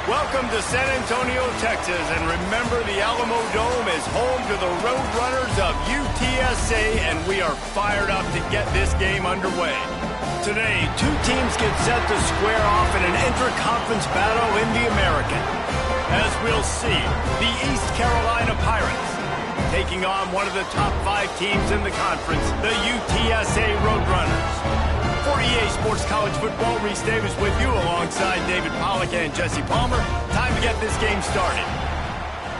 Welcome to San Antonio, Texas, and remember the Alamo Dome is home to the Roadrunners of UTSA, and we are fired up to get this game underway. Today, two teams get set to square off in an inter-conference battle in the American. As we'll see, the East Carolina Pirates taking on one of the top 5 teams in the conference, the UTSA Roadrunners. For EA Sports College Football, Reese Davis with you alongside David Pollack and Jesse Palmer. Time to get this game started.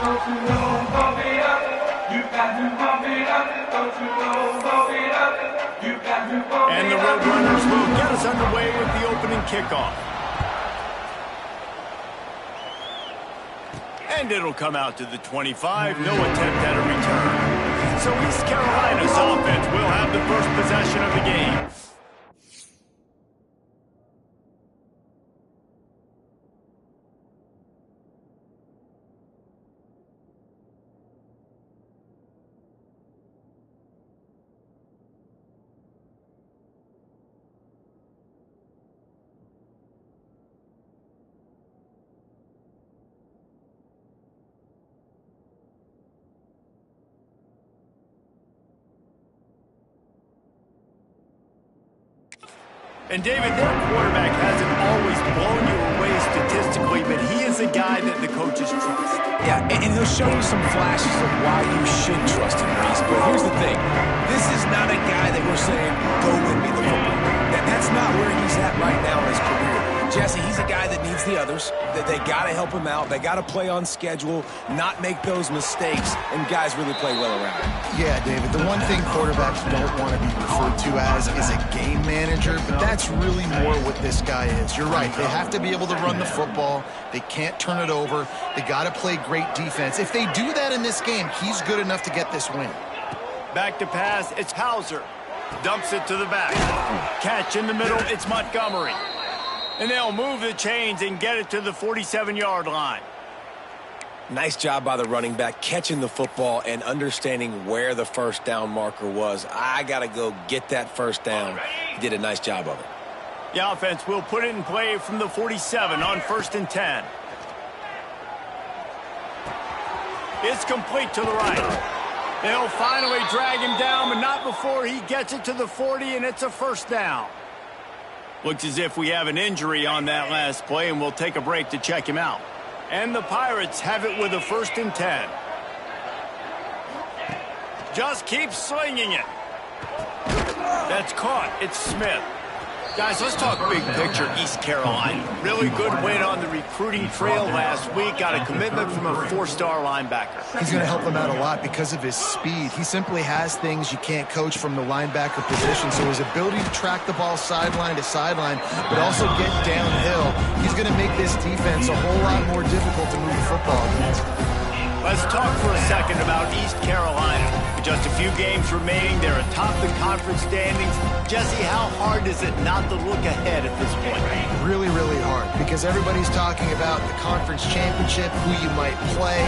Don't you know, pump it up. You got to pump it up. Don't you know, pump it up. You got to pump it up. And the Roadrunners will get us underway with the opening kickoff. And it'll come out to the 25. No attempt at a return. So East Carolina's offense will have the first possession of the game. And David, their quarterback hasn't always blown you away statistically, but he is a guy that the coaches trust. Yeah, and he'll show you some flashes of why you should trust him, Reese. But here's the thing. This is not a guy that we're saying, go win me the football. That's not where he's at right now in his career. Jesse, he's a guy that needs the others. That they got to help him out. They got to play on schedule, not make those mistakes, and guys really play well around him. Yeah, David, the one thing quarterbacks don't want to be referred to as is a game manager, but that's really more what this guy is. You're right. They have to be able to run the football. They can't turn it over. They got to play great defense. If they do that in this game, he's good enough to get this win. Back to pass, it's Hauser. Dumps it to the back. Catch in the middle, it's Montgomery. And they'll move the chains and get it to the 47-yard line. Nice job by the running back, catching the football and understanding where the first down marker was. I got to go get that first down. He did a nice job of it. The offense will put it in play from the 47 on 1st and 10. It's complete to the right. They'll finally drag him down, but not before he gets it to the 40, and it's a first down. Looks as if we have an injury on that last play, and we'll take a break to check him out. And the Pirates have it with a 1st and 10. Just keep slinging it. That's caught. It's Smith. Guys, let's talk big picture East Carolina. Really good win on the recruiting trail last week. Got a commitment from a 4-star linebacker. He's going to help them out a lot because of his speed. He simply has things you can't coach from the linebacker position. So his ability to track the ball sideline to sideline, but also get downhill, he's going to make this defense a whole lot more difficult to move the football against. Let's talk for a second about East Carolina. With just a few games remaining, they're atop the conference standings. Jesse, how hard is it not to look ahead at this point? Really, really hard, because everybody's talking about the conference championship, who you might play.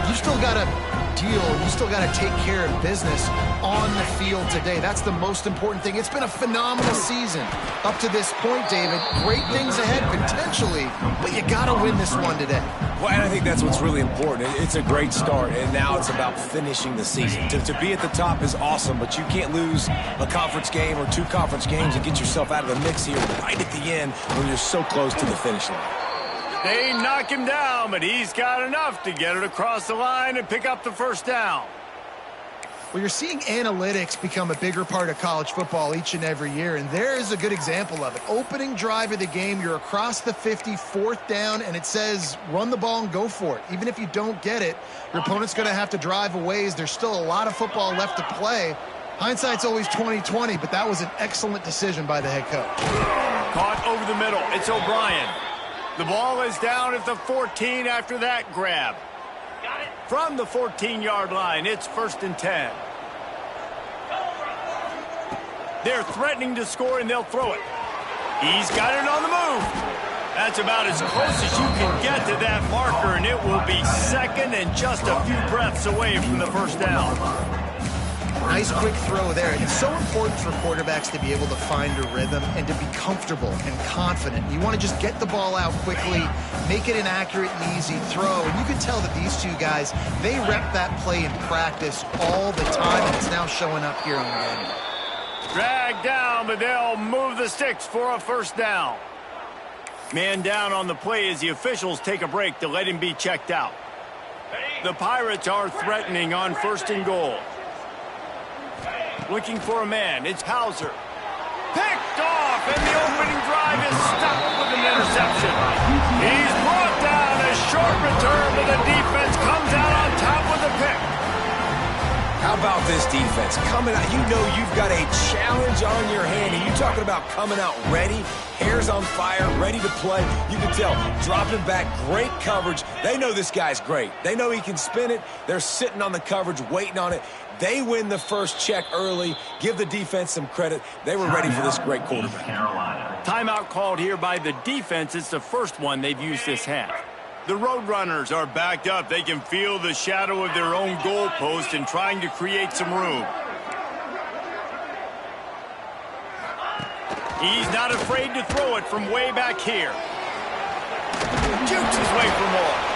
You still got to deal. You still got to take care of business on the field today. That's the most important thing. It's been a phenomenal season up to this point, David. Great things ahead, potentially, but you got to win this one today. Well, and I think that's what's really important. It's a great start, and now it's about finishing the season. To be at the top is awesome, but you can't lose a conference game or 2 conference games and get yourself out of the mix here right at the end when you're so close to the finish line. They knock him down, but he's got enough to get it across the line and pick up the first down. Well, you're seeing analytics become a bigger part of college football each and every year, and there is a good example of it. Opening drive of the game, you're across the 50, 4th down, and it says run the ball and go for it. Even if you don't get it, your opponent's going to have to drive a ways. There's still a lot of football left to play. Hindsight's always 20/20, but that was an excellent decision by the head coach. Caught over the middle. It's O'Brien. The ball is down at the 14 after that grab. From the 14-yard line, it's 1st and 10. They're threatening to score, and they'll throw it. He's got it on the move. That's about as close as you can get to that marker, and it will be second and just a few breaths away from the first down. Nice quick throw there. It's so important for quarterbacks to be able to find a rhythm and to be comfortable and confident. You want to just get the ball out quickly, make it an accurate and easy throw. And you can tell that these two guys, they rep that play in practice all the time, and it's now showing up here on the game. Dragged down, but they'll move the sticks for a first down. Man down on the play as the officials take a break to let him be checked out. The Pirates are threatening on 1st and goal. Looking for a man. It's Hauser. Picked off, and the opening drive is stopped with an interception. He's brought down. A short return, but the defense comes out on top with the pick. How about this defense? Coming out, you know you've got a challenge on your hand, and you're talking about coming out ready, hair's on fire, ready to play. You can tell, dropping back, great coverage. They know this guy's great. They know he can spin it. They're sitting on the coverage, waiting on it. They win the first check early. Give the defense some credit. They were ready for this great quarterback. Timeout called here by the defense. It's the first one they've used this half. The Roadrunners are backed up. They can feel the shadow of their own goalpost and trying to create some room. He's not afraid to throw it from way back here. Jukes his way for more.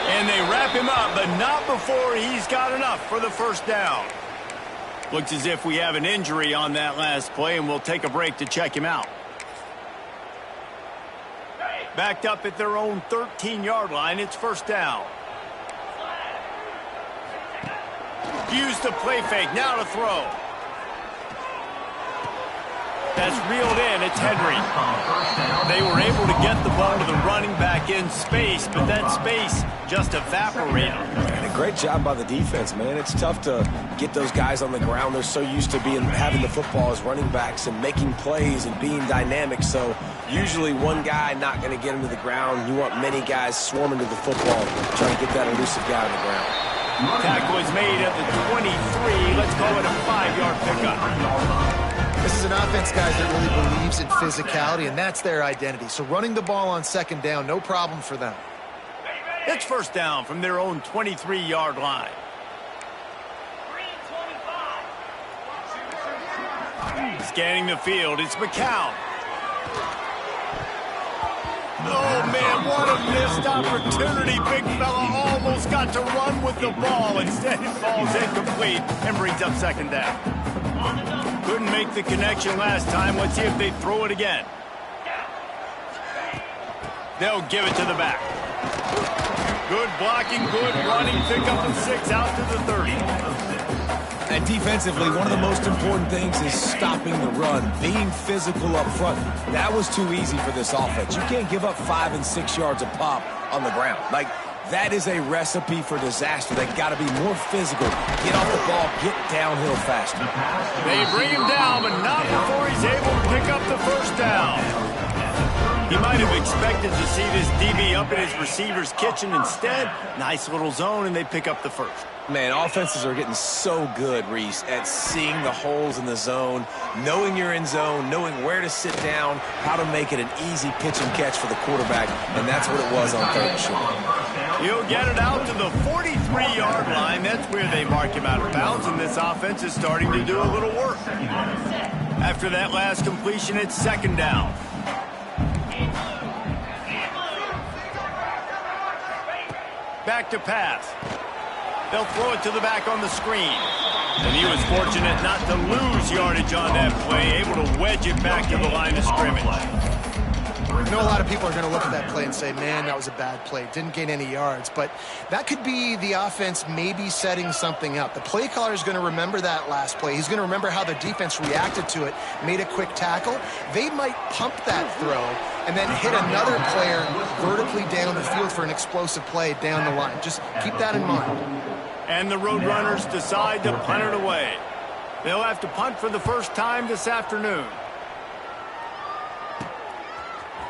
And they wrap him up, but not before he's got enough for the first down. Looks as if we have an injury on that last play, and we'll take a break to check him out. Backed up at their own 13-yard line, it's first down. Use the play fake, now to throw. That's reeled in, it's Henry. They were able to get the ball to the running back in space, but that space just evaporated. And a great job by the defense, man. It's tough to get those guys on the ground. They're so used to having the football as running backs and making plays and being dynamic. So usually one guy not going to get him to the ground. You want many guys swarming to the football, trying to get that elusive guy on the ground. Tackle is made at the 23. Let's call it a 5-yard pickup. This is an offense, guys, that really believes in physicality, and that's their identity. So running the ball on 2nd down, no problem for them. It's first down from their own 23-yard line. Scanning the field, it's McCown. Oh, man, what a missed opportunity. Big fella almost got to run with the ball. Instead, it falls incomplete and brings up 2nd down. Couldn't make the connection last time. Let's see if they throw it again. They'll give it to the back. Good blocking, good running. Pick up the 6 out to the 30. And defensively, one of the most important things is stopping the run, being physical up front. That was too easy for this offense. You can't give up 5 and 6 yards a pop on the ground. Like, that is a recipe for disaster. They got to be more physical. Get off the ball, get downhill faster. They bring him down, but not before he's able to pick up the first down. He might have expected to see this DB up in his receiver's kitchen. Instead, nice little zone, and they pick up the first. Man, offenses are getting so good, Reese, at seeing the holes in the zone, knowing you're in zone, knowing where to sit down, how to make it an easy pitch and catch for the quarterback, and that's what it was on 3rd and short. He'll get it out to the 43-yard line. That's where they mark him out of bounds, and this offense is starting to do a little work. After that last completion, it's 2nd down. Back to pass. They'll throw it to the back on the screen. And he was fortunate not to lose yardage on that play, able to wedge it back to the line of scrimmage. I know a lot of people are going to look at that play and say, man, that was a bad play. Didn't gain any yards. But that could be the offense maybe setting something up. The play caller is going to remember that last play. He's going to remember how the defense reacted to it, made a quick tackle. They might pump that throw and then hit another player vertically down the field for an explosive play down the line. Just keep that in mind. And the Roadrunners decide to punt it away. They'll have to punt for the first time this afternoon.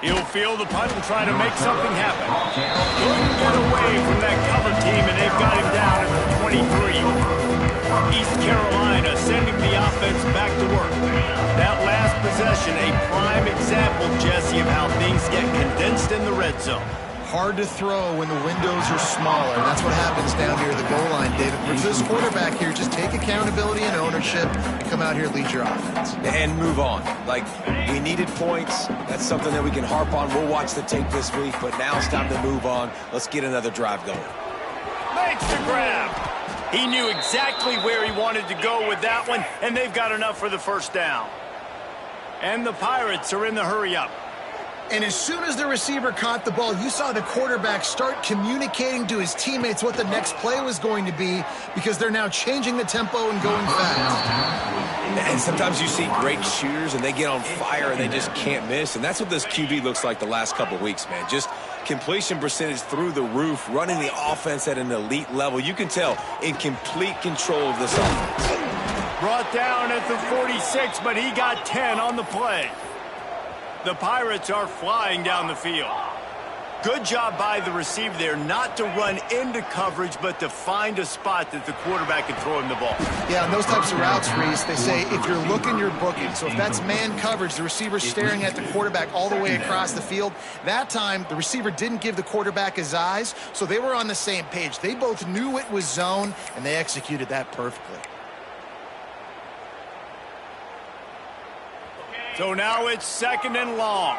He'll field the punt and try to make something happen. Couldn't get away from that cover team, and they've got him down at the 23. East Carolina sending the offense back to work. That last possession, a prime example, Jesse, of how things get condensed in the red zone. hard to throw when the windows are smaller. That's what happens down here at the goal line, David. But for this quarterback here, just take accountability and ownership and come out here and lead your offense. And move on. Like, we needed points. That's something that we can harp on. We'll watch the tape this week, but now it's time to move on. Let's get another drive going. Makes the grab. He knew exactly where he wanted to go with that one, and they've got enough for the first down. And the Pirates are in the hurry-up. And as soon as the receiver caught the ball, you saw the quarterback start communicating to his teammates what the next play was going to be, because they're now changing the tempo and going fast. And sometimes you see great shooters and they get on fire and they just can't miss. And that's what this QB looks like the last couple of weeks, man. Just completion percentage through the roof, running the offense at an elite level. You can tell in complete control of this offense. Brought down at the 46, but he got 10 on the play. The Pirates are flying down the field. Good job by the receiver there not to run into coverage, but to find a spot that the quarterback can throw him the ball. Yeah, on those types of routes, Reese, they say if you're looking, you're booking. So if that's man coverage, the receiver's staring at the quarterback all the way across the field. That time, the receiver didn't give the quarterback his eyes, so they were on the same page. They both knew it was zone, and they executed that perfectly. So now it's 2nd and long.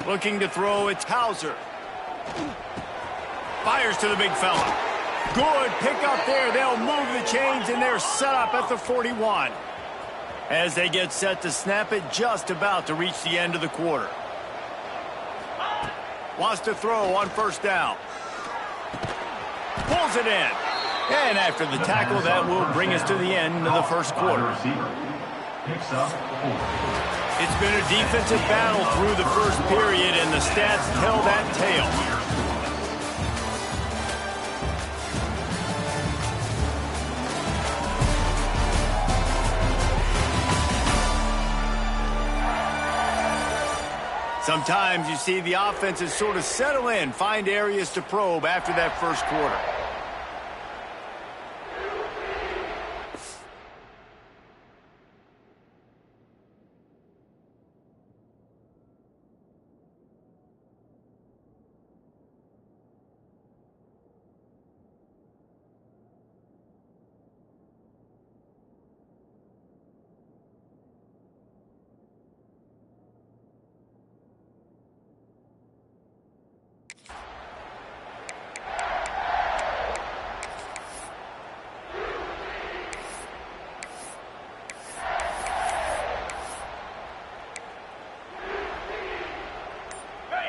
Looking to throw, it's Hauser. Fires to the big fella. Good pickup there. They'll move the chains, and they're set up at the 41. As they get set to snap it, just about to reach the end of the quarter. Wants to throw on 1st down. Pulls it in. And after the tackle, that will bring us to the end of the first quarter. It's been a defensive battle through the first period, and the stats tell that tale. Sometimes you see the offenses sort of settle in, find areas to probe after that first quarter.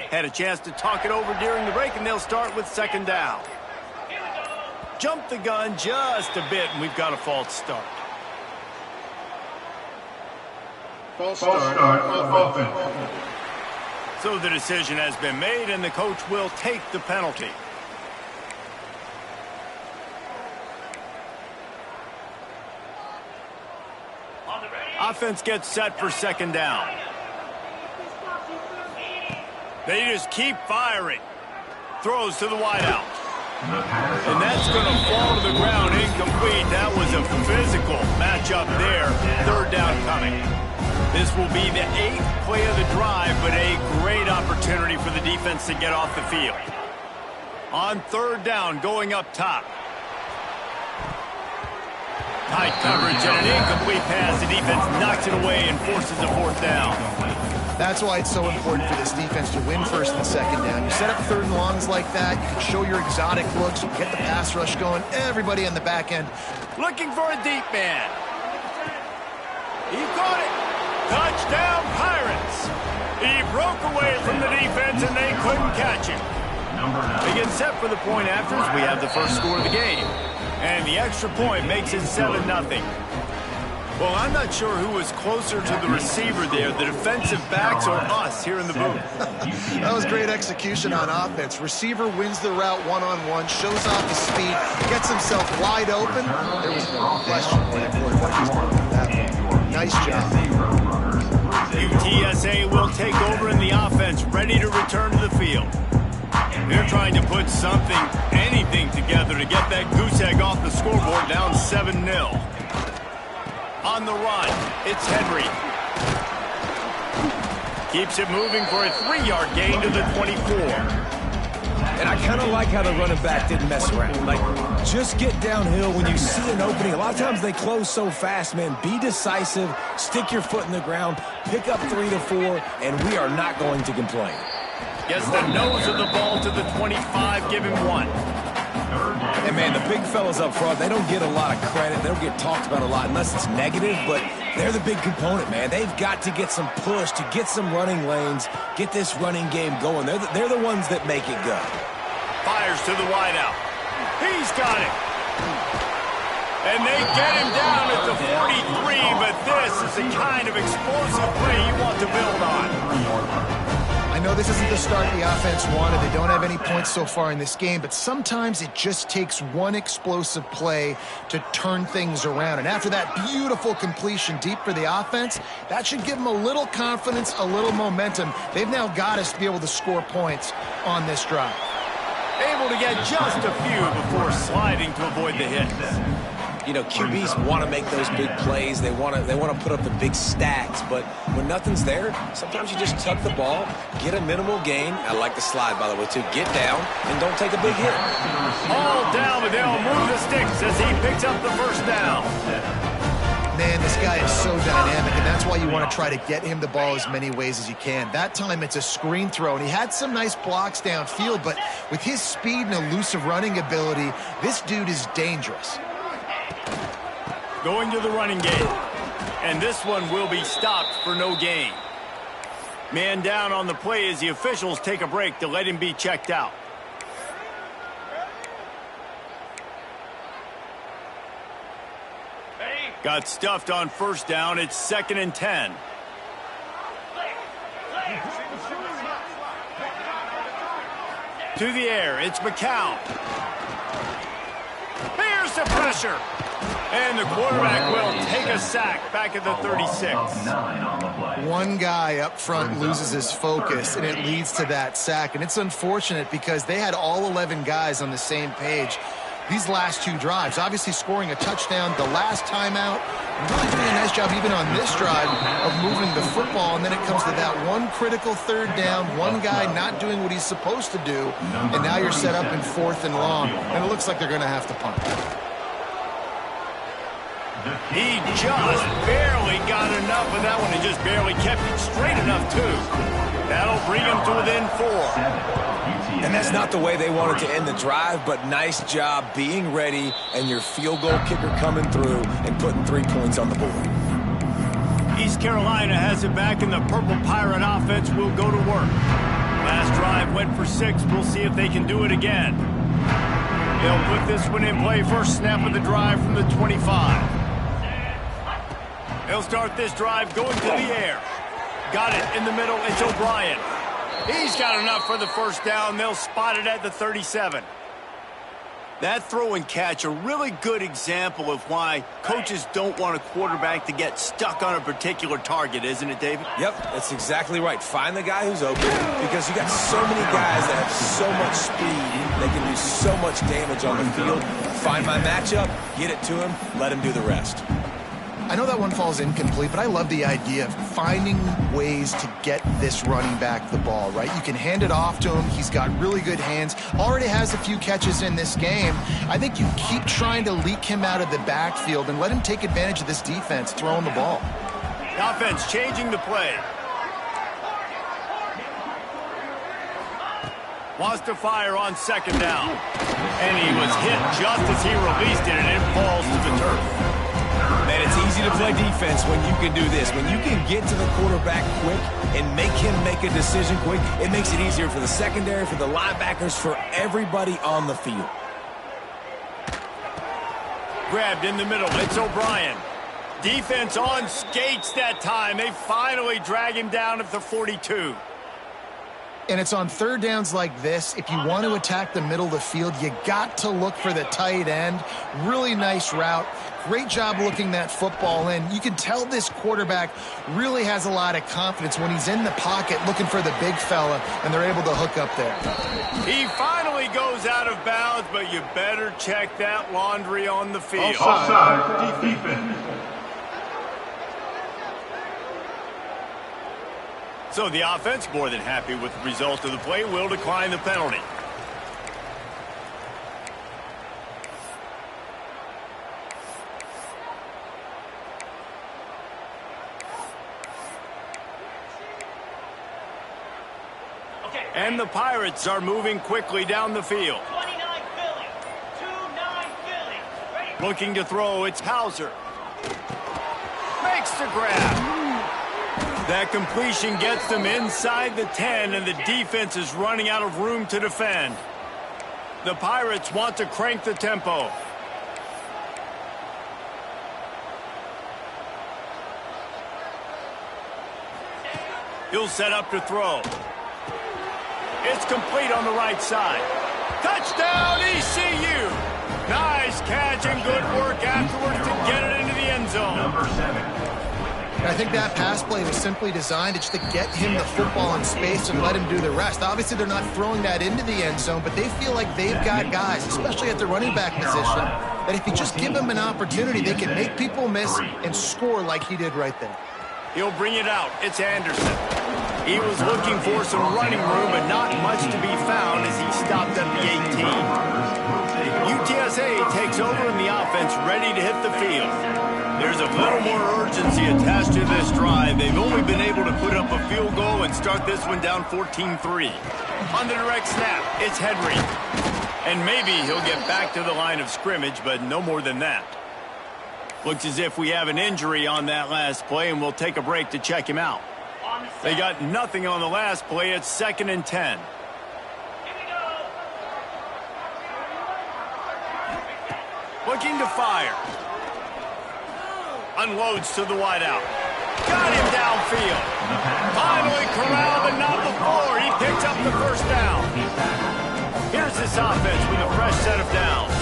Had a chance to talk it over during the break, and they'll start with 2nd down. Jump the gun just a bit, and we've got a false start. False start, offense. So the decision has been made, and the coach will take the penalty. Offense gets set for 2nd down. They just keep firing. Throws to the wideout. And that's going to fall to the ground incomplete. That was a physical matchup there. 3rd down coming. This will be the 8th play of the drive, but a great opportunity for the defense to get off the field. On 3rd down, going up top. Tight coverage and an incomplete pass. The defense knocks it away and forces a 4th down. That's why it's so important for this defense to win 1st and 2nd down. You set up 3rd and longs like that, you can show your exotic looks, you get the pass rush going, everybody on the back end. Looking for a deep man. He caught it. Touchdown, Pirates. He broke away from the defense, and they couldn't catch him. They get set for the point afters. We have the first score of the game. And the extra point makes it 7-0. Well, I'm not sure who was closer to the receiver there, the defensive backs or us here in the booth. That was great execution on offense. Receiver wins the route one-on-one, shows off his speed, gets himself wide open. There was no question that quarterback was going to do that. Nice job. UTSA will take over in the offense, ready to return to the field. They're trying to put something, anything together to get that goose egg off the scoreboard, down 7-0. On the run, it's Henry. Keeps it moving for a 3-yard gain to the 24. And I kind of like how the running back didn't mess around. Like, just get downhill when you see an opening. A lot of times they close so fast, man. Be decisive, stick your foot in the ground, pick up 3 to 4, and we are not going to complain. Gets the nose of the ball to the 25, give him 1. And, man, the big fellas up front, they don't get a lot of credit. They don't get talked about a lot unless it's negative, but they're the big component, man. They've got to get some push, to get some running lanes, get this running game going. They're the ones that make it go. Fires to the wideout. He's got it. And they get him down at the 43, but this is the kind of explosive play you want to build on. I know this isn't the start the offense wanted. They don't have any points so far in this game, but sometimes it just takes one explosive play to turn things around. And after that beautiful completion deep for the offense, that should give them a little confidence, a little momentum. They've now got us to be able to score points on this drive. Able to get just a few before sliding to avoid the hits. You know, QBs want to make those big plays. They want to put up the big stats. But when nothing's there, sometimes you just tuck the ball, get a minimal gain. I like the slide, by the way, too. Get down and don't take a big hit. All down, but they'll move the sticks as he picks up the first down. Man, this guy is so dynamic, and that's why you want to try to get him the ball as many ways as you can. That time, it's a screen throw, and he had some nice blocks downfield, but with his speed and elusive running ability, this dude is dangerous. Going to the running game. And this one will be stopped for no gain. Man down on the play as the officials take a break to let him be checked out. Got stuffed on first down. It's 2nd and 10. To the air, it's McCown. Here's the pressure. And the quarterback will take a sack back at the 36. One guy up front loses his focus, and it leads to that sack. And it's unfortunate because they had all 11 guys on the same page these last 2 drives. Obviously scoring a touchdown, the last timeout, really doing a nice job even on this drive of moving the football. And then it comes to that one critical 3rd down, one guy not doing what he's supposed to do, and now you're set up in 4th and long, and it looks like they're going to have to punt. He just barely got enough of that one and just barely kept it straight enough, too. That'll bring him to within 4. And that's not the way they wanted to end the drive, but nice job being ready and your field goal kicker coming through and putting 3 points on the board. East Carolina has it back, and the Purple Pirate offense will go to work. Last drive went for 6. We'll see if they can do it again. They'll put this one in play. First snap of the drive from the 25. They'll start this drive going to the air. Got it in the middle. It's O'Brien. He's got enough for the first down. They'll spot it at the 37. That throw and catch, a really good example of why coaches don't want a quarterback to get stuck on a particular target, isn't it, David? Yep, that's exactly right. Find the guy who's open because you got so many guys that have so much speed. They can do so much damage on the field. Find my matchup, get it to him, let him do the rest. I know that one falls incomplete, but I love the idea of finding ways to get this running back the ball, right? You can hand it off to him. He's got really good hands. Already has a few catches in this game. I think you keep trying to leak him out of the backfield and let him take advantage of this defense throwing the ball. The offense changing the play. Wants to fire on 2nd down. And he was hit just as he released it, and it falls to the turf. Man, it's easy to play defense when you can do this. When you can get to the quarterback quick and make him make a decision quick, it makes it easier for the secondary, for the linebackers, for everybody on the field. Grabbed in the middle. It's O'Brien. Defense on skates that time. They finally drag him down at the 42. And it's on 3rd downs like this. If you want to attack the middle of the field, you got to look for the tight end. Really nice route. Great job looking that football in. You can tell this quarterback really has a lot of confidence when he's in the pocket looking for the big fella, and they're able to hook up there. He finally goes out of bounds, but you better check that laundry on the field. Offside defense. So the offense, more than happy with the result of the play, will decline the penalty. And the Pirates are moving quickly down the field. 29 Philly. 2-9 Philly. Ready. Looking to throw, it's Hauser. Makes the grab. That completion gets them inside the 10, and the defense is running out of room to defend. The Pirates want to crank the tempo. He'll set up to throw. It's complete on the right side. Touchdown, ECU! Nice catch and good work afterwards to get it into the end zone. Number 7. I think that pass play was simply designed just to get him the football in space and let him do the rest. Obviously, they're not throwing that into the end zone, but they feel like they've got guys, especially at the running back position, that if you just give them an opportunity, they can make people miss and score like he did right there. He'll bring it out. It's Anderson. He was looking for some running room, but not much to be found as he stopped at the 18. UTSA takes over in the offense, ready to hit the field. There's a little more urgency attached to this drive. They've only been able to put up a field goal and start this one down 14-3. On the direct snap, it's Henry. And maybe he'll get back to the line of scrimmage, but no more than that. Looks as if we have an injury on that last play, and we'll take a break to check him out. They got nothing on the last play. It's 2nd and 10. Looking to fire. Unloads to the wideout. Got him downfield. Finally corralled, but not before. He picks up the first down. Here's this offense with a fresh set of downs.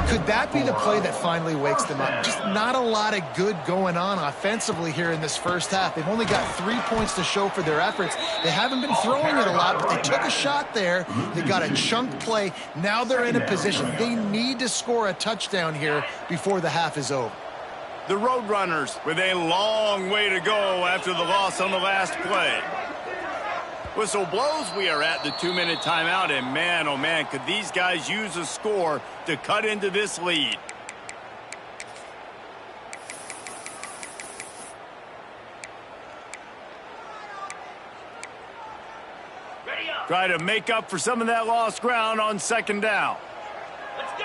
Could that be the play that finally wakes them up? Just not a lot of good going on offensively here in this first half. They've only got 3 points to show for their efforts. They haven't been throwing it a lot, but they took a shot there. They got a chunk play. Now they're in a position. They need to score a touchdown here before the half is over. The Roadrunners with a long way to go after the loss on the last play. Whistle blows, we are at the 2-minute timeout, and man, oh man, could these guys use a score to cut into this lead. Try to make up for some of that lost ground on 2nd down. Let's go.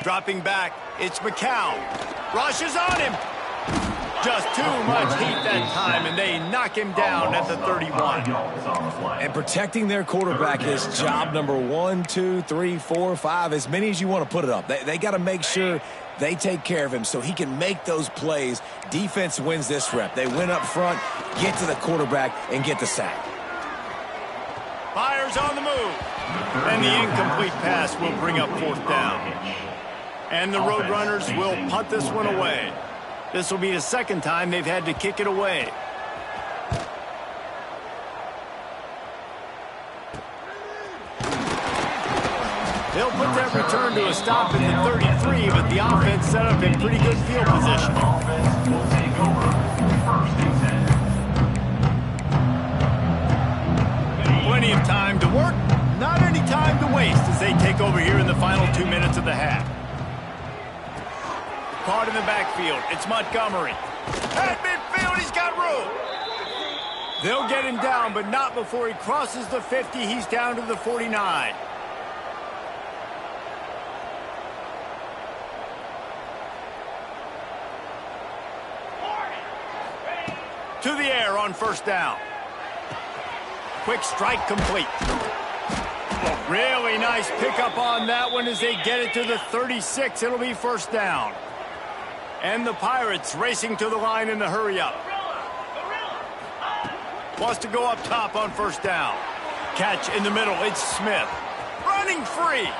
Dropping back, it's McCown. Rushes on him. Just too much heat that time, and they knock him down at the 31. And protecting their quarterback is job number 1, 2, 3, 4, 5, as many as you want to put it up. They got to make sure they take care of him so he can make those plays. Defense wins this rep. They win up front, get to the quarterback, and get the sack. Fires on the move. And the incomplete pass will bring up 4th down. And the Roadrunners will punt this one away. This will be the 2nd time they've had to kick it away. They'll put that return to a stop at the 33, but the offense set up in pretty good field position. Plenty of time to work, not any time to waste as they take over here in the final 2 minutes of the half. Caught in the backfield. It's Montgomery. At midfield, he's got room. They'll get him down, but not before he crosses the 50. He's down to the 49. To the air on 1st down. Quick strike complete. Really nice pickup on that one as they get it to the 36. It'll be 1st down. And the Pirates racing to the line in the hurry-up. Wants to go up top on 1st down. Catch in the middle. It's Smith. Running free.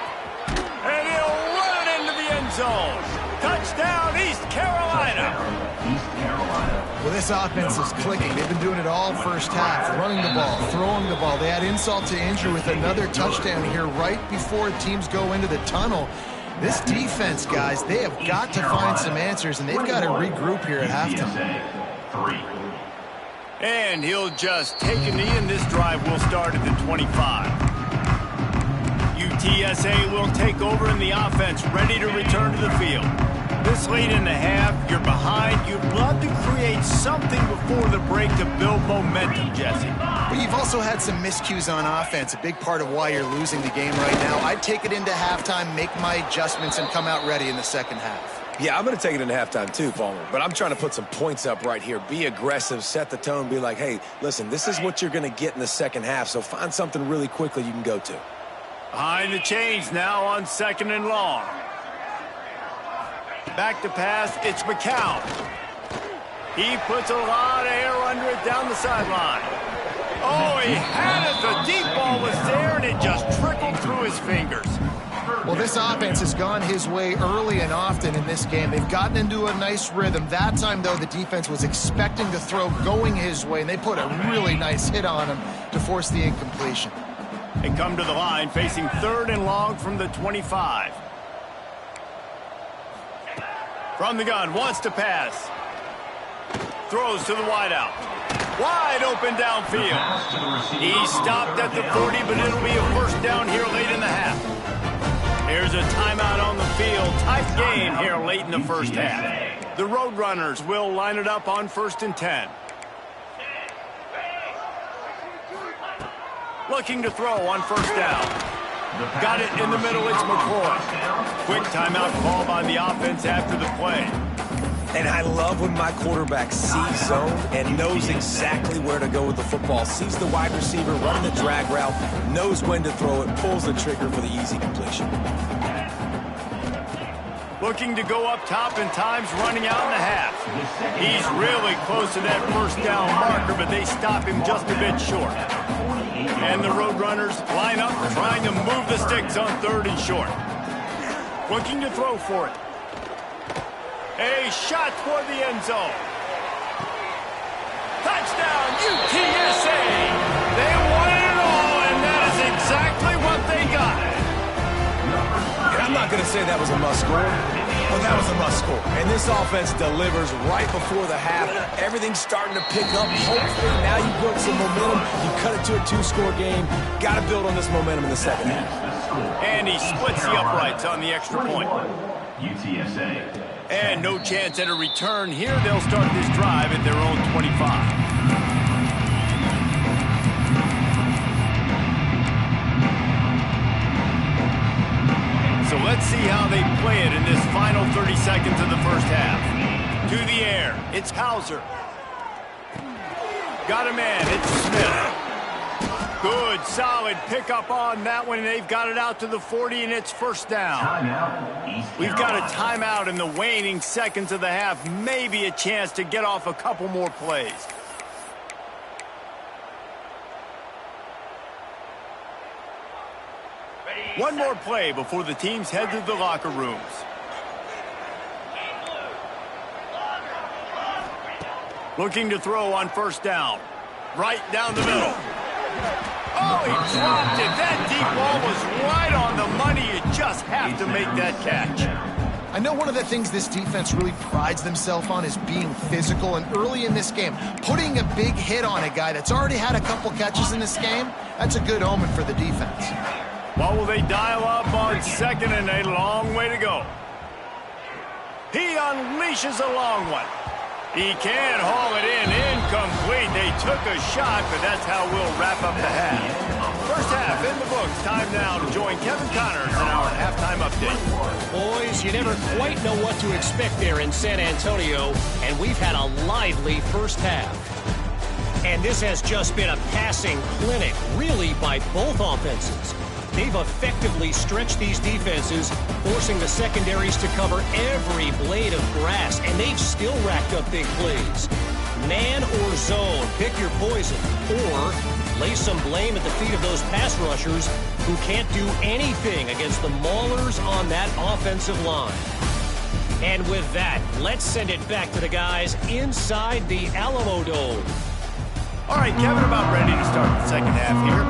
And he'll run it into the end zone. Touchdown, East Carolina. Well, this offense is clicking. They've been doing it all first half. Running the ball, throwing the ball. They had insult to injury with another touchdown here right before teams go into the tunnel. This defense, guys, they have got to find some answers, and they've got to regroup here at halftime. 3. And he'll just take a knee, and this drive will start at the 25. UTSA will take over in the offense, ready to return to the field. This late in the half, you're behind. You'd love to create something before the break to build momentum, Jesse. But you've also had some miscues on offense, a big part of why you're losing the game right now. I'd take it into halftime, make my adjustments, and come out ready in the second half. Yeah, I'm going to take it into halftime too, Palmer. But I'm trying to put some points up right here. Be aggressive, set the tone, be like, hey, listen, this is what you're going to get in the second half, so find something really quickly you can go to. Behind the chains now on 2nd and long. Back to pass, it's McCown. He puts a lot of air under it down the sideline. Oh, he had it. The deep ball was there, and it just trickled through his fingers. Well, this offense has gone his way early and often in this game. They've gotten into a nice rhythm. That time, though, the defense was expecting the throw going his way, and they put a really nice hit on him to force the incompletion. They come to the line facing 3rd and long from the 25. From the gun, wants to pass. Throws to the wideout. Wide open downfield. He stopped at the 40, but it'll be a first down here late in the half. There's a timeout on the field. Tight game here late in the first half. The Roadrunners will line it up on 1st and 10. Looking to throw on 1st down. Got it in the middle, it's McCoy. Quick timeout call by the offense after the play. And I love when my quarterback sees zone and knows exactly where to go with the football. Sees the wide receiver running the drag route, knows when to throw it, pulls the trigger for the easy completion. Looking to go up top, and time's running out in the half. He's really close to that 1st down marker, but they stop him just a bit short. And the Roadrunners line up, trying to move the sticks on 3rd and short. Looking to throw for it. A shot toward the end zone. Touchdown, UTSA! They wanted it all, and that is exactly what they got. And I'm not going to say that was a must-score, but that was a must-score. And this offense delivers right before the half. Everything's starting to pick up. Hopefully now you built some momentum. You cut it to a 2-score game. Got to build on this momentum in the second half. And he splits the uprights on the extra point. UTSA. And no chance at a return here. They'll start this drive at their own 25. So let's see how they play it in this final 30 seconds of the first half. To the air, it's Hauser. Got a man, it's Smith. Good, solid pickup on that one, and they've got it out to the 40, and it's 1st down. We've got a timeout in the waning seconds of the half. Maybe a chance to get off a couple more plays. One more play before the teams head to the locker rooms. Looking to throw on 1st down. Right down the middle. Oh, he dropped it. That deep ball was right on the money. You just have to make that catch. I know one of the things this defense really prides themselves on is being physical, and early in this game, putting a big hit on a guy that's already had a couple catches in this game, that's a good omen for the defense. Well, will they dial up on 2nd and a long way to go? He unleashes a long one. He can haul it in, incomplete. They took a shot, but that's how we'll wrap up the half. First half in the books. Time now to join Kevin Connors in our halftime update. Boys, you never quite know what to expect there in San Antonio, and we've had a lively first half. And this has just been a passing clinic, really, by both offenses. They've effectively stretched these defenses, forcing the secondaries to cover every blade of grass, and they've still racked up big plays. Man or zone, pick your poison, or lay some blame at the feet of those pass rushers who can't do anything against the maulers on that offensive line. And with that, let's send it back to the guys inside the Alamo Dome. All right, Kevin, about ready to start the second half here.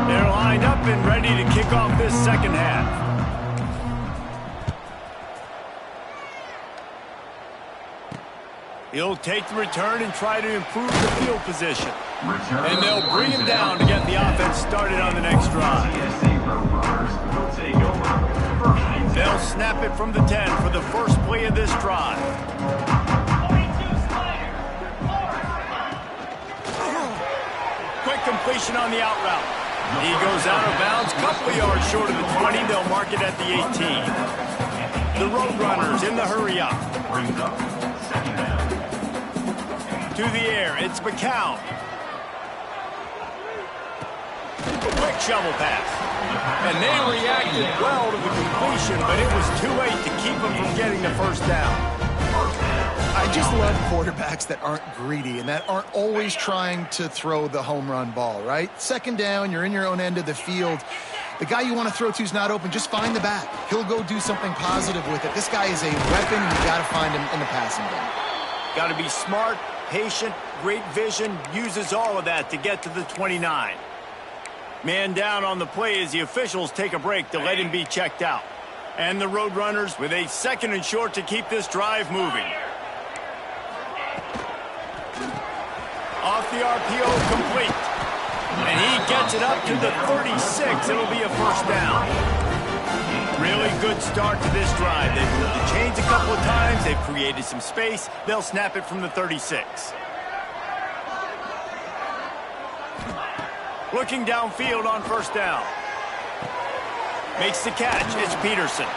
They're lined up and ready to kick off this second half. He'll take the return and try to improve the field position. And they'll bring him down to get the offense started on the next drive. They'll snap it from the 10 for the first play of this drive. Quick completion on the out route. He goes out of bounds, couple of yards short of the 20. They'll mark it at the 18. The Roadrunners in the hurry up. To the air, it's McCown. Quick shovel pass. And they reacted well to the completion, but it was too late to keep them from getting the first down. I just love quarterbacks that aren't greedy and that aren't always trying to throw the home run ball, right? Second down, you're in your own end of the field. The guy you want to throw to is not open. Just find the back. He'll go do something positive with it. This guy is a weapon, and you got to find him in the passing game. Got to be smart, patient, great vision, uses all of that to get to the 29. Man down on the play as the officials take a break to let him be checked out. And the Roadrunners with a 2nd and short to keep this drive moving. Off the RPO, complete. And he gets it up to the 36. It'll be a first down. Really good start to this drive. They've moved the chains a couple of times. They've created some space. They'll snap it from the 36. Looking downfield on first down. Makes the catch. It's Peterson.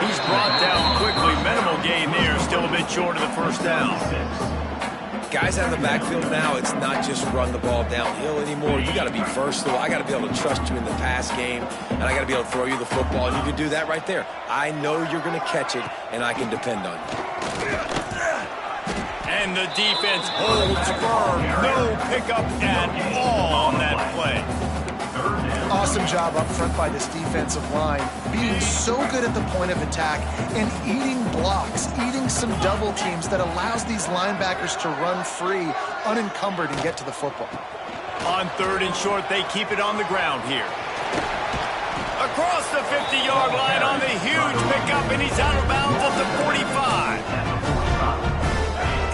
He's brought down quickly. Minimal gain there. Still a bit short of the first down. Guys out of the backfield now, it's not just run the ball downhill anymore. You got to be versatile. I got to be able to trust you in the pass game, and I got to be able to throw you the football, and you can do that right there. I know you're going to catch it, and I can depend on you. And the defense holds firm. No pickup at all on that play. Awesome job up front by this defensive line, being so good at the point of attack and eating blocks, eating some double teams that allows these linebackers to run free, unencumbered, and get to the football. On 3rd and short, they keep it on the ground here. Across the 50-yard line on the huge pickup, and he's out of bounds at the 45.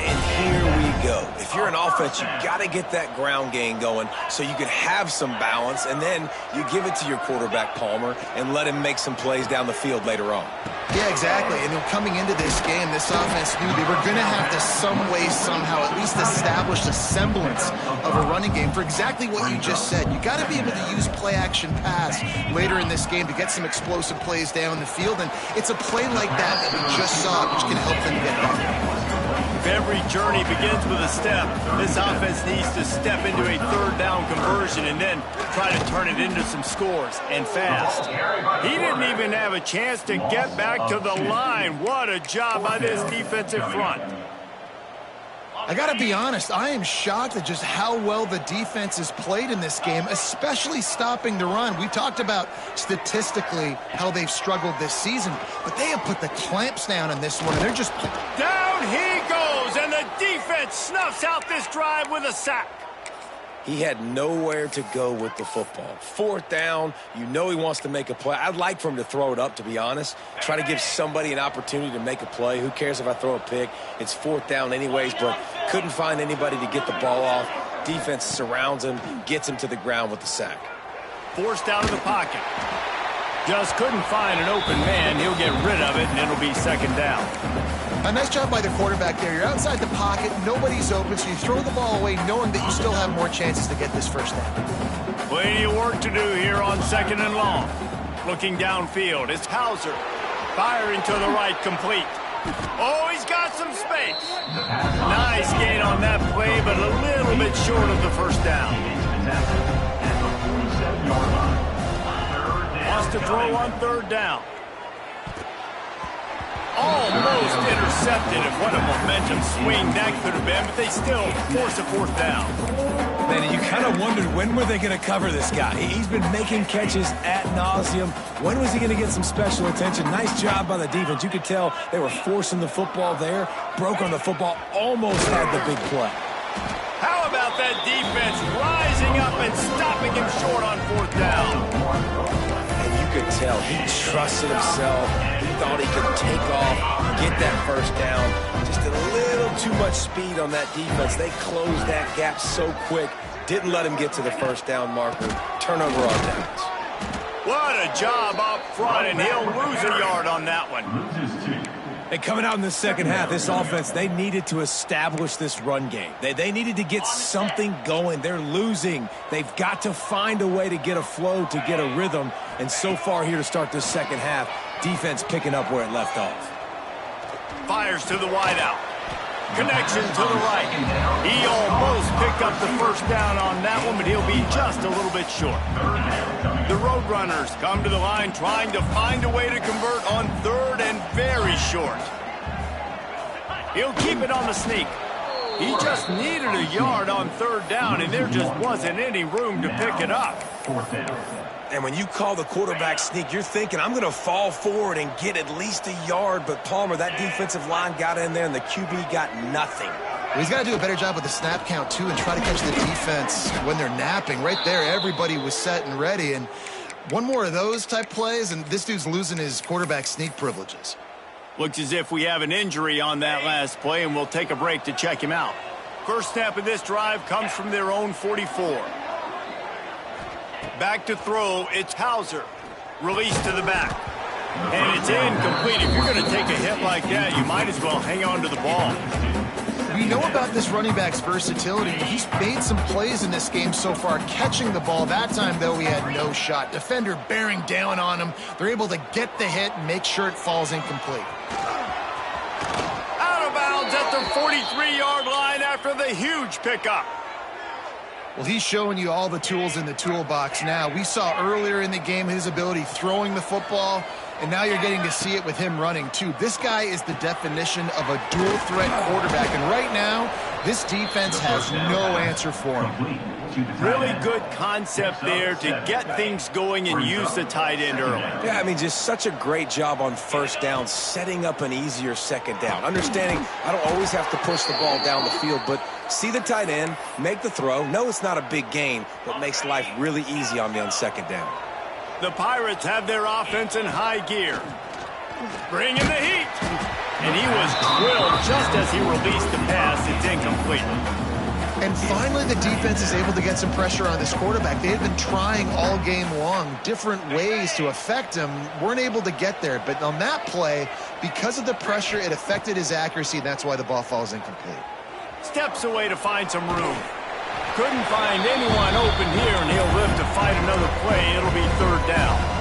And here we go. If you're an offense, you got to get that ground game going so you can have some balance, and then you give it to your quarterback, Palmer, and let him make some plays down the field later on. Yeah, exactly. And coming into this game, this offense knew they were going to have to some way, somehow, at least establish a semblance of a running game for exactly what you just said. You got to be able to use play-action pass later in this game to get some explosive plays down the field, and it's a play like that we just saw, which can help them get back. Every journey begins with a step. This offense needs to step into a 3rd down conversion and then try to turn it into some scores, and fast. He didn't even have a chance to get back to the line. What a job by this defensive front. I got to be honest, I am shocked at just how well the defense has played in this game, especially stopping the run. We talked about statistically how they've struggled this season, but they have put the clamps down in this one, and they're just... Down he goes, and the defense snuffs out this drive with a sack. He had nowhere to go with the football. 4th down, you know he wants to make a play. I'd like for him to throw it up, to be honest. Try to give somebody an opportunity to make a play. Who cares if I throw a pick? It's 4th down anyways, but couldn't find anybody to get the ball off. Defense surrounds him, gets him to the ground with the sack. Forced out of the pocket. Just couldn't find an open man. He'll get rid of it, and it'll be 2nd down. A nice job by the quarterback there. You're outside the pocket, nobody's open, so you throw the ball away knowing that you still have more chances to get this first down. Plenty of work to do here on 2nd and long. Looking downfield, it's Hauser. Firing to the right, complete. Oh, he's got some space. Nice gain on that play, but a little bit short of the first down. Wants to throw on 3rd down. Almost intercepted, and what a momentum swing that could have been, but they still force a 4th down. Man, you kind of wondered, when were they going to cover this guy? He's been making catches ad nauseum. When was he going to get some special attention? Nice job by the defense. You could tell they were forcing the football there, broke on the football, almost had the big play. How about that defense rising up and stopping him short on 4th down? And you could tell he trusted himself. He thought he could take off, get that first down. Just a little too much speed on that defense. They closed that gap so quick. Didn't let him get to the first down marker. Turnover on downs. What a job up front, and he'll lose a yard on that one. And coming out in the second half, this offense, they needed to establish this run game. They needed to get something going. They're losing. They've got to find a way to get a flow, to get a rhythm. And so far here to start this second half, defense picking up where it left off. Fires to the wideout. Connection to the right. He almost picked up the first down on that one, but he'll be just a little bit short. The Roadrunners come to the line trying to find a way to convert on third and very short. He'll keep it on the sneak. He just needed a yard on third down, and there just wasn't any room to pick it up. And when you call the quarterback sneak, you're thinking, I'm going to fall forward and get at least a yard. But Palmer, that defensive line got in there, and the QB got nothing. Well, he's got to do a better job with the snap count, too, and try to catch the defense when they're napping. Right there, everybody was set and ready. And one more of those type plays, and this dude's losing his quarterback sneak privileges. Looks as if we have an injury on that last play, and we'll take a break to check him out. First snap of this drive comes from their own 44. Back to throw, it's Hauser. Release to the back. And it's incomplete. If you're going to take a hit like that, you might as well hang on to the ball. We know about this running back's versatility. He's made some plays in this game so far, catching the ball. That time, though, he had no shot. Defender bearing down on him. They're able to get the hit and make sure it falls incomplete. Out of bounds at the 43-yard line after the huge pickup. Well, he's showing you all the tools in the toolbox now. We saw earlier in the game his ability throwing the football, and now you're getting to see it with him running, too. This guy is the definition of a dual-threat quarterback, and right now, this defense has no answer for him. Really good concept there to get things going and use the tight end early. Yeah, I mean, just such a great job on first down, setting up an easier second down. Understanding I don't always have to push the ball down the field, but see the tight end, make the throw. No, it's not a big gain, but makes life really easy on me on second down. The Pirates have their offense in high gear. Bringing the heat. And he was drilled just as he released the pass. It's incomplete. And finally, the defense is able to get some pressure on this quarterback. They had been trying all game long different ways to affect him. Weren't able to get there. But on that play, because of the pressure, it affected his accuracy. And that's why the ball falls incomplete. Steps away to find some room. Couldn't find anyone open here, and he'll live to fight another play. It'll be third down.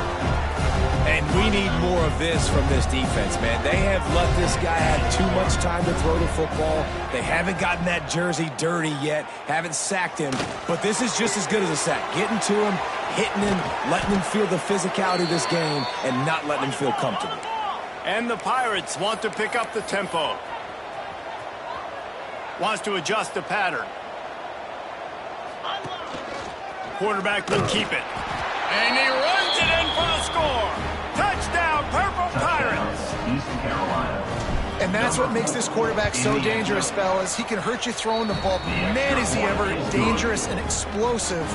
And we need more of this from this defense, man. They have let this guy have too much time to throw the football. They haven't gotten that jersey dirty yet, haven't sacked him. But this is just as good as a sack. Getting to him, hitting him, letting him feel the physicality of this game, and not letting him feel comfortable. And the Pirates want to pick up the tempo. Wants to adjust the pattern. Quarterback will keep it. And he runs it in for the score. Touchdown, Purple Pirates. And that's what makes this quarterback so dangerous, fellas. He can hurt you throwing the ball, but man, is he ever dangerous and explosive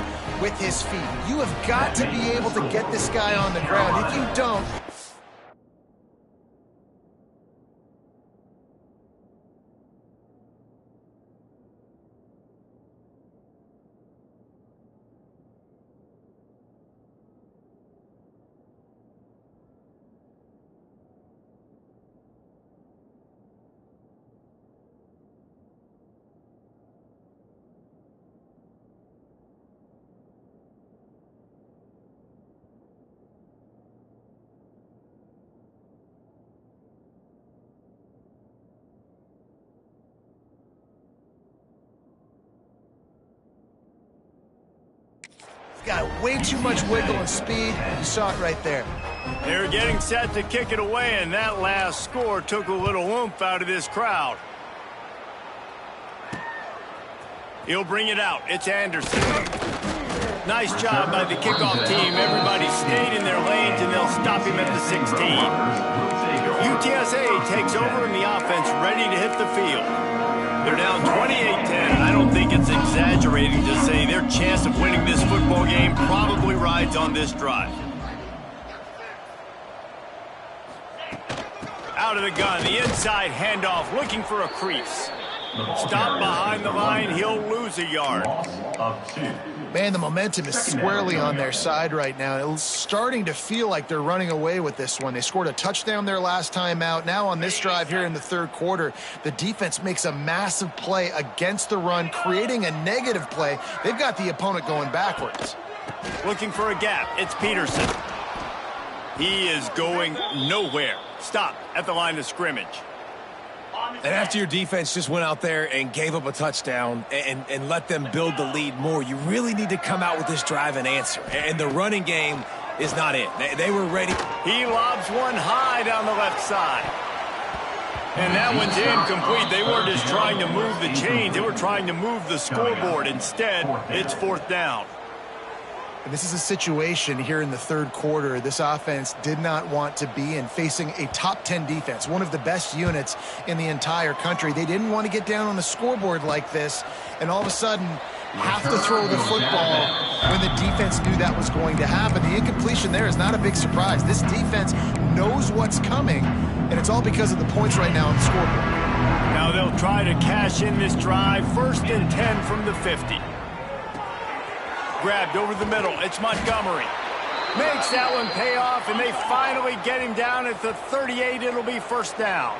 with his feet. You have got to be able to get this guy on the ground. If you don't, got way too much wiggle and speed. You saw it right there. They're getting set to kick it away, and that last score took a little oomph out of this crowd. He'll bring it out. It's Anderson. Nice job by the kickoff team. Everybody stayed in their lanes, and they'll stop him at the 16. UTSA takes over, and the offense ready to hit the field. They're down 28-10, and I don't think it's exaggerating to say their chance of winning this football game probably rides on this drive. Out out of the gun. The inside handoff, looking for a crease. Stop behind the line. He'll lose a yard. Man, the momentum is squarely on their side right now. It's starting to feel like they're running away with this one. They scored a touchdown their last time out. Now on this drive here in the third quarter, the defense makes a massive play against the run, creating a negative play. They've got the opponent going backwards. Looking for a gap. It's Peterson. He is going nowhere. Stop at the line of scrimmage. And after your defense just went out there and gave up a touchdown and let them build the lead more, you really need to come out with this drive and answer. And the running game is not it. They were ready. He lobs one high down the left side. And that one's incomplete. They weren't just trying to move the chains. They were trying to move the scoreboard. Instead, it's fourth down. And this is a situation here in the third quarter this offense did not want to be in, facing a top 10 defense, one of the best units in the entire country. They didn't want to get down on the scoreboard like this and all of a sudden have to throw the football when the defense knew that was going to happen. The incompletion there is not a big surprise. This defense knows what's coming, and it's all because of the points right now on the scoreboard. Now they'll try to cash in this drive. 1st and 10 from the 50. Grabbed over the middle. It's Montgomery. Makes that one pay off, and they finally get him down at the 38. It'll be first down.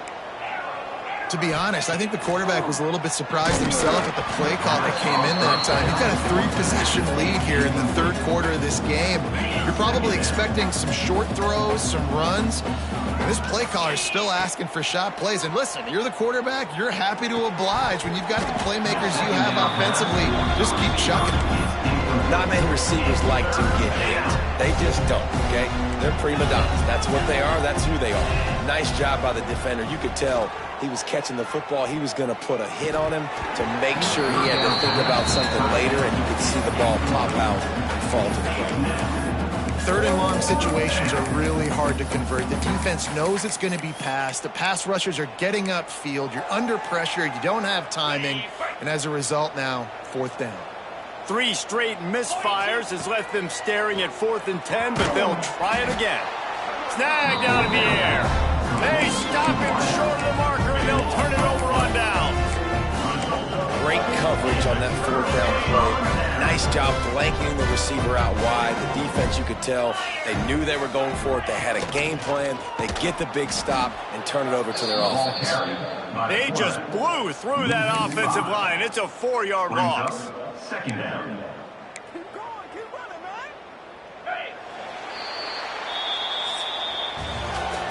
To be honest, I think the quarterback was a little bit surprised himself at the play call that came in that time. You've got a 3-possession lead here in the third quarter of this game. You're probably expecting some short throws, some runs. And this play caller is still asking for shot plays. And listen, you're the quarterback. You're happy to oblige when you've got the playmakers you have offensively. Just keep chucking. Not many receivers like to get hit. They just don't, okay? They're prima donnas. That's what they are. That's who they are. Nice job by the defender. You could tell he was catching the football. He was going to put a hit on him to make sure he had to think about something later, and you could see the ball pop out and fall to the ground. Third and long situations are really hard to convert. The defense knows it's going to be passed. The pass rushers are getting upfield. You're under pressure. You don't have timing. And as a result now, fourth down. 3 straight misfires has left them staring at 4th and 10, but they'll try it again. Snagged out of the air. They stop him short of the marker, and they'll turn it over on down. Great coverage on that 4th down play. Nice job blanking the receiver out wide. The defense, you could tell, they knew they were going for it. They had a game plan. They get the big stop and turn it over to their offense. They just blew through that offensive line. It's a 4-yard loss. Second down.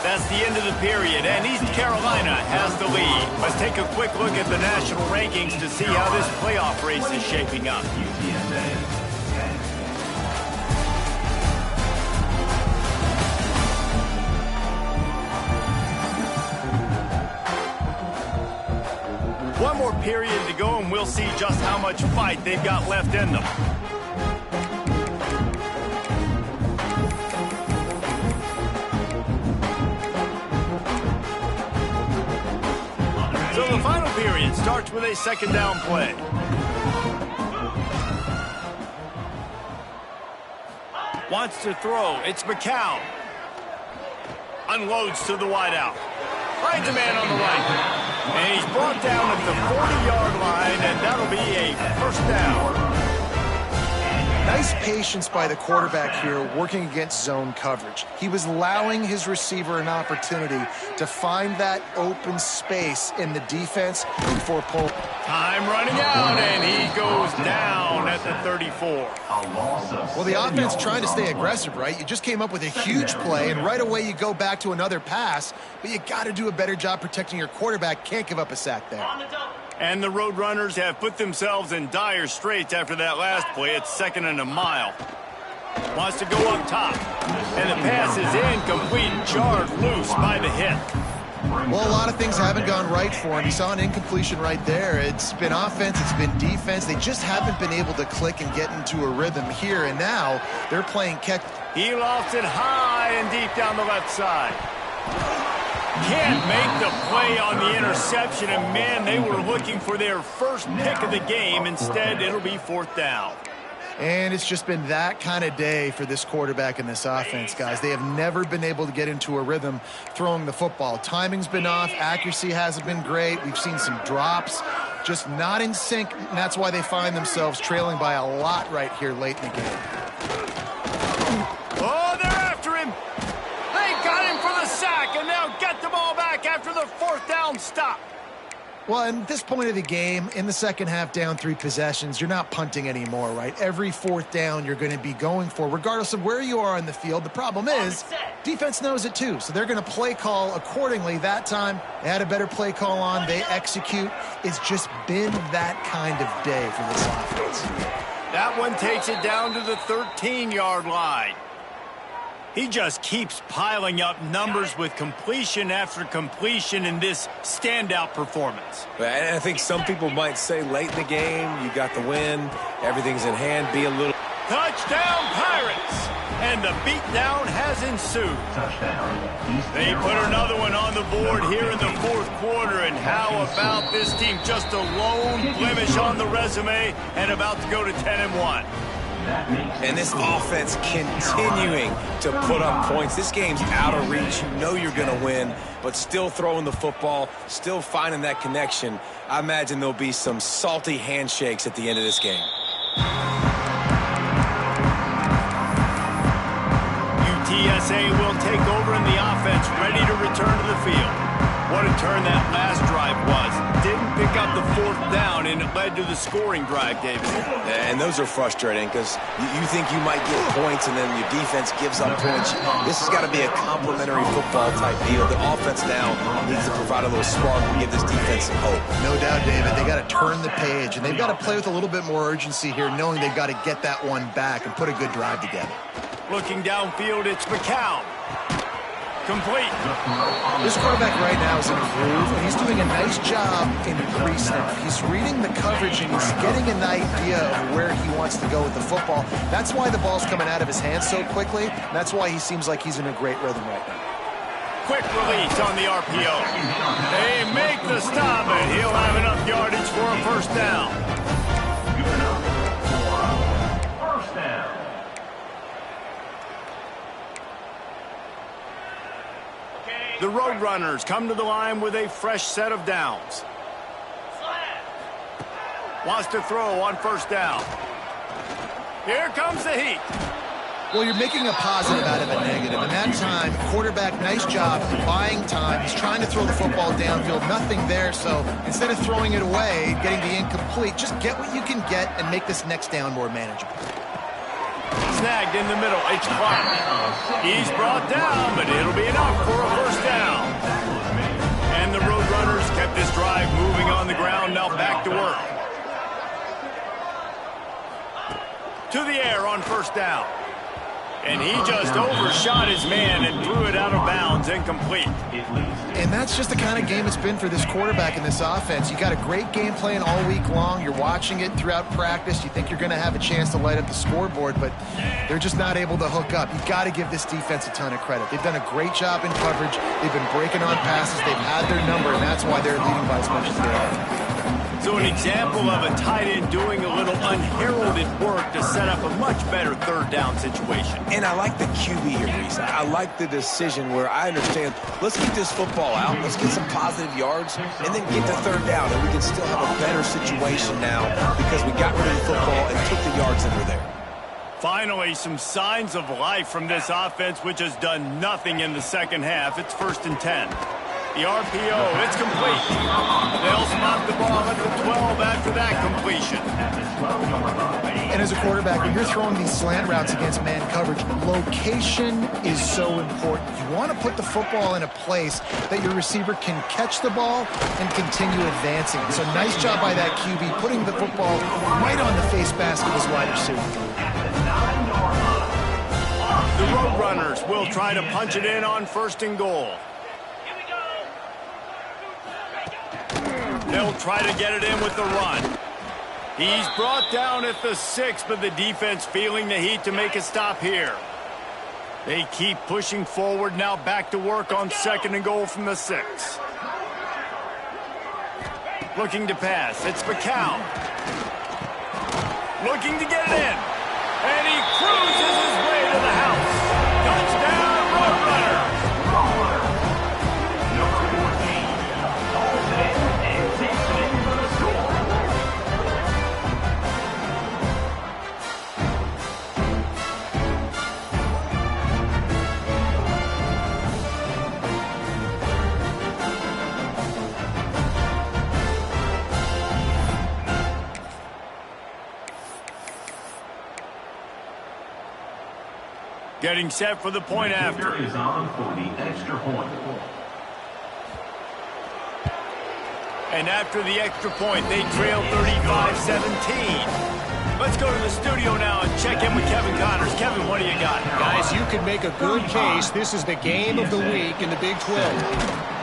That's the end of the period, and East Carolina has the lead. Let's take a quick look at the national rankings to see how this playoff race is shaping up. One more period to go, and we'll see just how much fight they've got left in them. So the final period starts with a second down play. Wants to throw. It's McCown. Unloads to the wideout. Finds a man on the right. And he's brought down at the 40-yard line, and that'll be a first down. Nice patience by the quarterback here working against zone coverage. He was allowing his receiver an opportunity to find that open space in the defense before pull. Time running out, and he goes down at the 34. Well, the offense trying to stay aggressive, right? You just came up with a huge play, and right away you go back to another pass, but you got to do a better job protecting your quarterback. Can't give up a sack there. And the Roadrunners have put themselves in dire straits after that last play. It's 2nd and a mile. Wants to go up top. And the pass is incomplete, jarred loose by the hit. Well, a lot of things haven't gone right for him. You saw an incompletion right there. It's been offense, it's been defense. They just haven't been able to click and get into a rhythm here. And now they're playing catch. He lofts it high and deep down the left side. Can't make the play on the interception, and man, they were looking for their first pick of the game. Instead, it'll be 4th down. And it's just been that kind of day for this quarterback and this offense, guys. They have never been able to get into a rhythm throwing the football. Timing's been off. Accuracy hasn't been great. We've seen some drops, just not in sync. And that's why they find themselves trailing by a lot right here late in the game. Oh, they're after him. They got him for the sack, and they'll get the ball back after the 4th down stop. Well, at this point of the game, in the second half, down 3 possessions, you're not punting anymore, right? Every 4th down you're going to be going for, regardless of where you are on the field. The problem is, defense knows it too, so they're going to play call accordingly. That time, they had a better play call on. They execute. It's just been that kind of day for this offense. That one takes it down to the 13-yard line. He just keeps piling up numbers with completion after completion in this standout performance. And I think some people might say late in the game, you got the win, everything's in hand, be a little... Touchdown, Pirates! And the beatdown has ensued. They put another one on the board here in the 4th quarter, and how about this team? Just a lone blemish on the resume and about to go to 10-1. And this offense continuing to put up points. This game's out of reach. You know you're going to win, but still throwing the football, still finding that connection. I imagine there'll be some salty handshakes at the end of this game. UTSA will take over in the offense, ready to return to the field. What a turn that last drive was. Didn't pick up the 4th down, and it led to the scoring drive, David. And those are frustrating because you think you might get points and then your defense gives up points. This has got to be a complementary football type deal. The offense now needs to provide a little spark and give this defense some hope. No doubt, David. They got to turn the page, and they've got to play with a little bit more urgency here, knowing they've got to get that one back and put a good drive together. Looking downfield, it's McCown. Complete. This quarterback right now is in a groove, and he's doing a nice job in pre-snap. He's reading the coverage, and he's getting an idea of where he wants to go with the football. That's why the ball's coming out of his hands so quickly. That's why he seems like he's in a great rhythm right now. Quick release on the RPO. They make the stop, and he'll have enough yardage for a 1st down. First down. The Roadrunners come to the line with a fresh set of downs. Wants to throw on 1st down. Here comes the heat. Well, you're making a positive out of a negative. And that time, quarterback, nice job buying time. He's trying to throw the football downfield. Nothing there. So instead of throwing it away, getting the incomplete, just get what you can get and make this next down more manageable. Snagged in the middle. It's Clark. He's brought down, but it'll be enough for a 1st down. And the Roadrunners kept this drive moving on the ground. Now back to work. To the air on 1st down. And he just overshot his man and threw it out of bounds, incomplete. And that's just the kind of game it's been for this quarterback and this offense. You got a great game plan all week long. You're watching it throughout practice. You think you're going to have a chance to light up the scoreboard, but they're just not able to hook up. You got to give this defense a ton of credit. They've done a great job in coverage. They've been breaking on passes. They've had their number, and that's why they're leading by as much as they are. So an example of a tight end doing a little unheralded work to set up a much better 3rd down situation. And I like the QB here, Reese. I like the decision where I understand, let's get this football out, let's get some positive yards, and then get to 3rd down, and we can still have a better situation now because we got rid of the football and took the yards that were there. Finally, some signs of life from this offense, which has done nothing in the second half. It's 1st and 10. The RPO, it's complete. They'll spot the ball at the 12 after that completion. And as a quarterback, when you're throwing these slant routes against man coverage, location is so important. You want to put the football in a place that your receiver can catch the ball and continue advancing. So nice job by that QB, putting the football right on the face mask of his wide receiver. The Roadrunners will try to punch it in on 1st and goal. They'll try to get it in with the run. He's brought down at the 6, but the defense feeling the heat to make a stop here. They keep pushing forward, now back to work on 2nd and goal from the 6. Looking to pass, it's McCown. Looking to get it in. Getting set for the point after. Is on for the extra point. And after the extra point, they trail 35-17. Let's go to the studio now and check in with Kevin Connors. Kevin, what do you got? Guys, you could make a good case. This is the game of the week in the Big 12.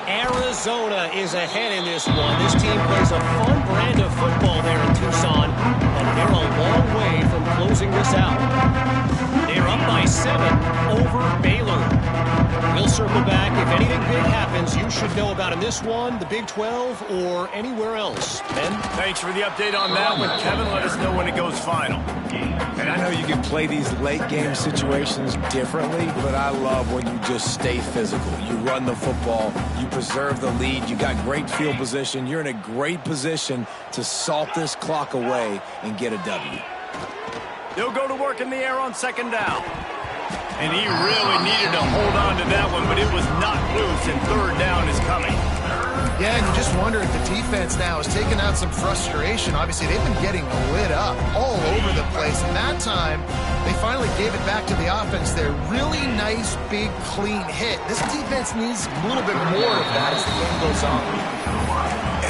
Arizona is ahead in this one. This team plays a fun brand of football there in Tucson, but they're a long way from closing this out. They're up by 7 over Baylor. We'll circle back. If anything big happens, you should know about in this one, the Big 12, or anywhere else. Ben? Thanks for the update on that one, Kevin. Let us know when it goes final. And I know you can play these late game situations differently, but I love when you just stay physical. You run the football, you preserve the lead, you got great field position, you're in a great position to salt this clock away and get a W. They'll go to work in the air on second down. And he really needed to hold on to that one, but it was not loose, and third down is coming. Yeah, and you just wonder if the defense now has taken out some frustration. Obviously, they've been getting lit up all over the place. And that time, they finally gave it back to the offense there. Really nice, big, clean hit. This defense needs a little bit more of that as the game goes on.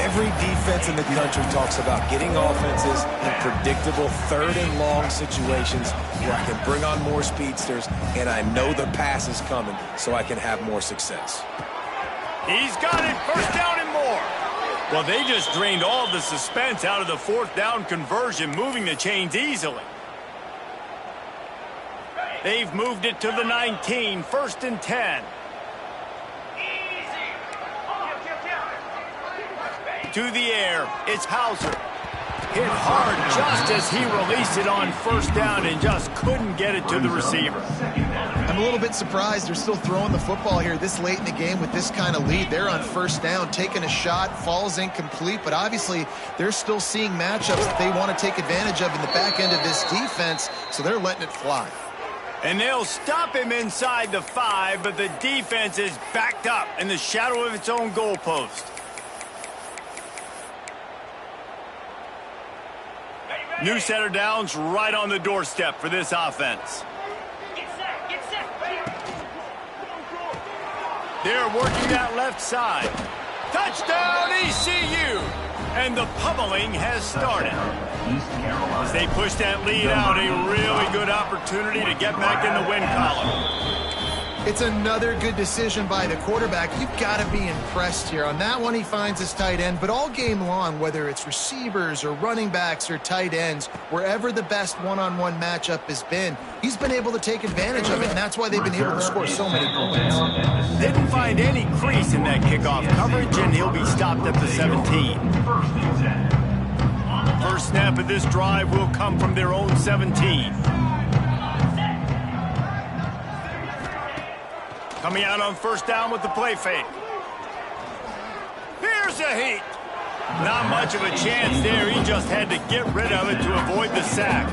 Every defense in the country talks about getting offenses in predictable third and long situations where I can bring on more speedsters and I know the pass is coming so I can have more success. He's got it, first down and more. Well, they just drained all the suspense out of the fourth down conversion, moving the chains easily. They've moved it to the 19, first and 10. To the air, it's Hauser. Hit hard just as he released it on first down and just couldn't get it to the receiver. I'm a little bit surprised they're still throwing the football here this late in the game with this kind of lead. They're on first down, taking a shot, falls incomplete, but obviously they're still seeing matchups that they want to take advantage of in the back end of this defense, so they're letting it fly. And they'll stop him inside the 5, but the defense is backed up in the shadow of its own goalpost. New set of downs right on the doorstep for this offense. Get set. They're working that left side. Touchdown, ECU! And the pummeling has started. As they push that lead out, a really good opportunity to get back in the win column. It's another good decision by the quarterback. You've got to be impressed here. On that one, he finds his tight end, but all game long, whether it's receivers or running backs or tight ends, wherever the best one-on-one matchup has been, he's been able to take advantage of it, and that's why they've been able to score so many points. Didn't find any crease in that kickoff coverage, and he'll be stopped at the 17. First snap of this drive will come from their own 17. Coming out on first down with the play fake. Here's a heat. Not much of a chance there. He just had to get rid of it to avoid the sack.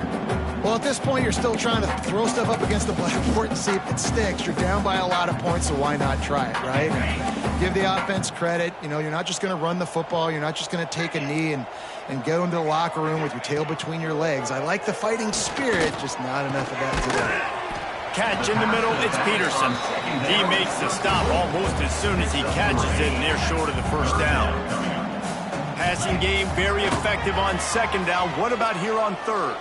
Well, at this point, you're still trying to throw stuff up against the blackboard and see if it sticks. You're down by a lot of points, so why not try it, right? Give the offense credit. You know, you're not just going to run the football. You're not just going to take a knee and go into the locker room with your tail between your legs. I like the fighting spirit, just not enough of that today. Catch in the middle, it's Peterson. He makes the stop almost as soon as he catches it, and they're short of the first down. Passing game very effective on second down. What about here on third?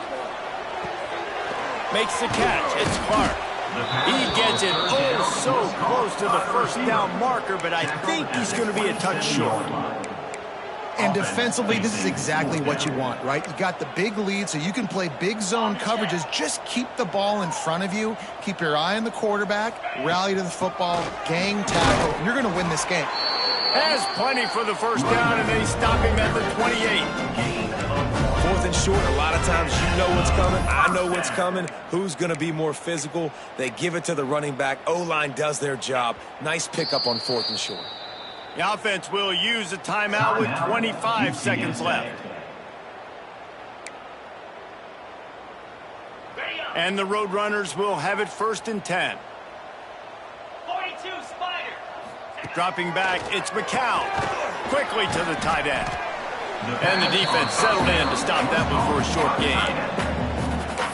Makes the catch. It's Clark. He gets it so close to the first down marker, but I think he's going to be a touch short. And defensively, this is exactly what you want, right? You got the big lead, so you can play big zone coverages. Just keep the ball in front of you. Keep your eye on the quarterback. Rally to the football. Gang tackle. And you're going to win this game. Has plenty for the first down, and they stop him at the 28. Fourth and short, a lot of times you know what's coming. I know what's coming. Who's going to be more physical? They give it to the running back. O-line does their job. Nice pickup on fourth and short. The offense will use a timeout with 25 seconds left. And the Roadrunners will have it first and 10. 42 Spider. Dropping back, it's McCown. Quickly to the tight end. And the defense settled in to stop that one for a short gain.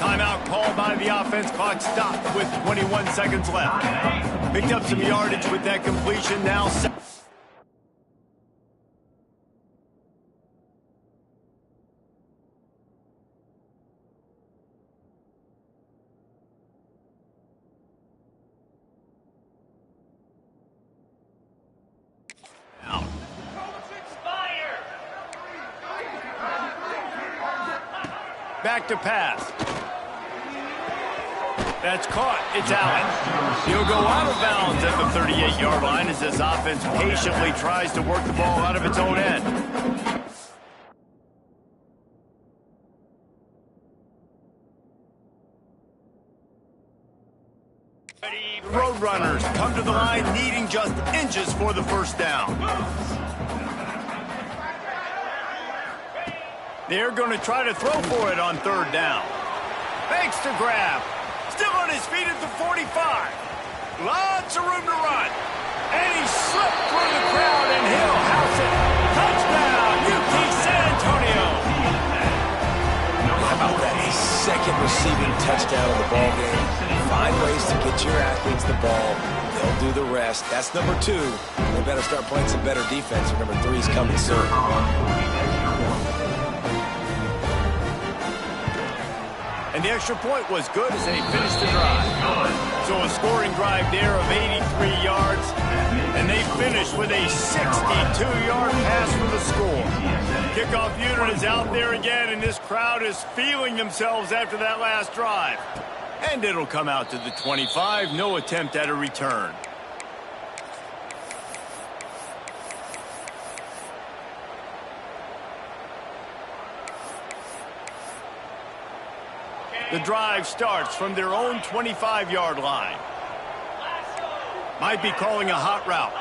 Timeout called by the offense. Clock stopped with 21 seconds left. Picked up some yardage with that completion. Now back to pass. That's caught. It's Allen. He'll go out of bounds at the 38-yard line as this offense patiently tries to work the ball out of its own end. The Roadrunners come to the line needing just inches for the first down. They're going to try to throw for it on third down. Thanks to grab. Still on his feet at the 45. Lots of room to run. And he slipped through the crowd, and he'll house it. Touchdown, UT San Antonio. How about that? His second receiving touchdown of the ball game. Find ways to get your athletes the ball. They'll do the rest. That's number 2. They better start playing some better defense. Number 3 is coming soon. And the extra point was good as they finished the drive. So a scoring drive there of 83 yards. And they finished with a 62-yard pass for the score. Kickoff unit is out there again, and this crowd is feeling themselves after that last drive. And it'll come out to the 25. No attempt at a return. The drive starts from their own 25-yard line. Might be calling a hot route.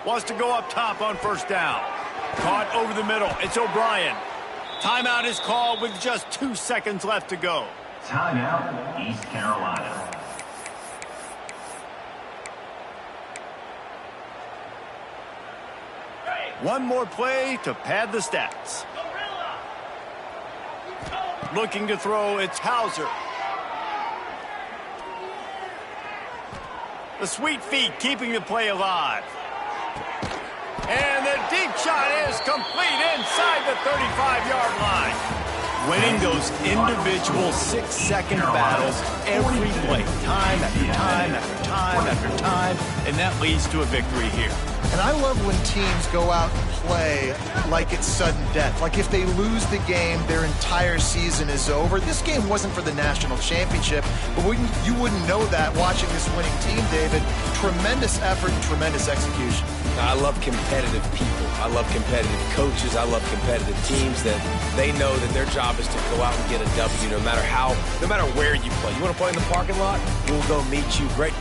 Wants to go up top on first down. Caught over the middle. It's O'Brien. Timeout is called with just 2 seconds left to go. Timeout, East Carolina. One more play to pad the stats. Looking to throw, it's Hauser. The sweet feet keeping the play alive. And the deep shot is complete inside the 35-yard line. Winning those individual 6-second battles every play, time after time after time after time, and that leads to a victory here. And I love when teams go out and play like it's sudden death. Like if they lose the game, their entire season is over. This game wasn't for the national championship, but you wouldn't know that watching this winning team, David. Tremendous effort and tremendous execution. I love competitive people. I love competitive coaches. I love competitive teams that they know that their job is to go out and get a W no matter where you play. You want to play in the parking lot? We'll go meet you. Great.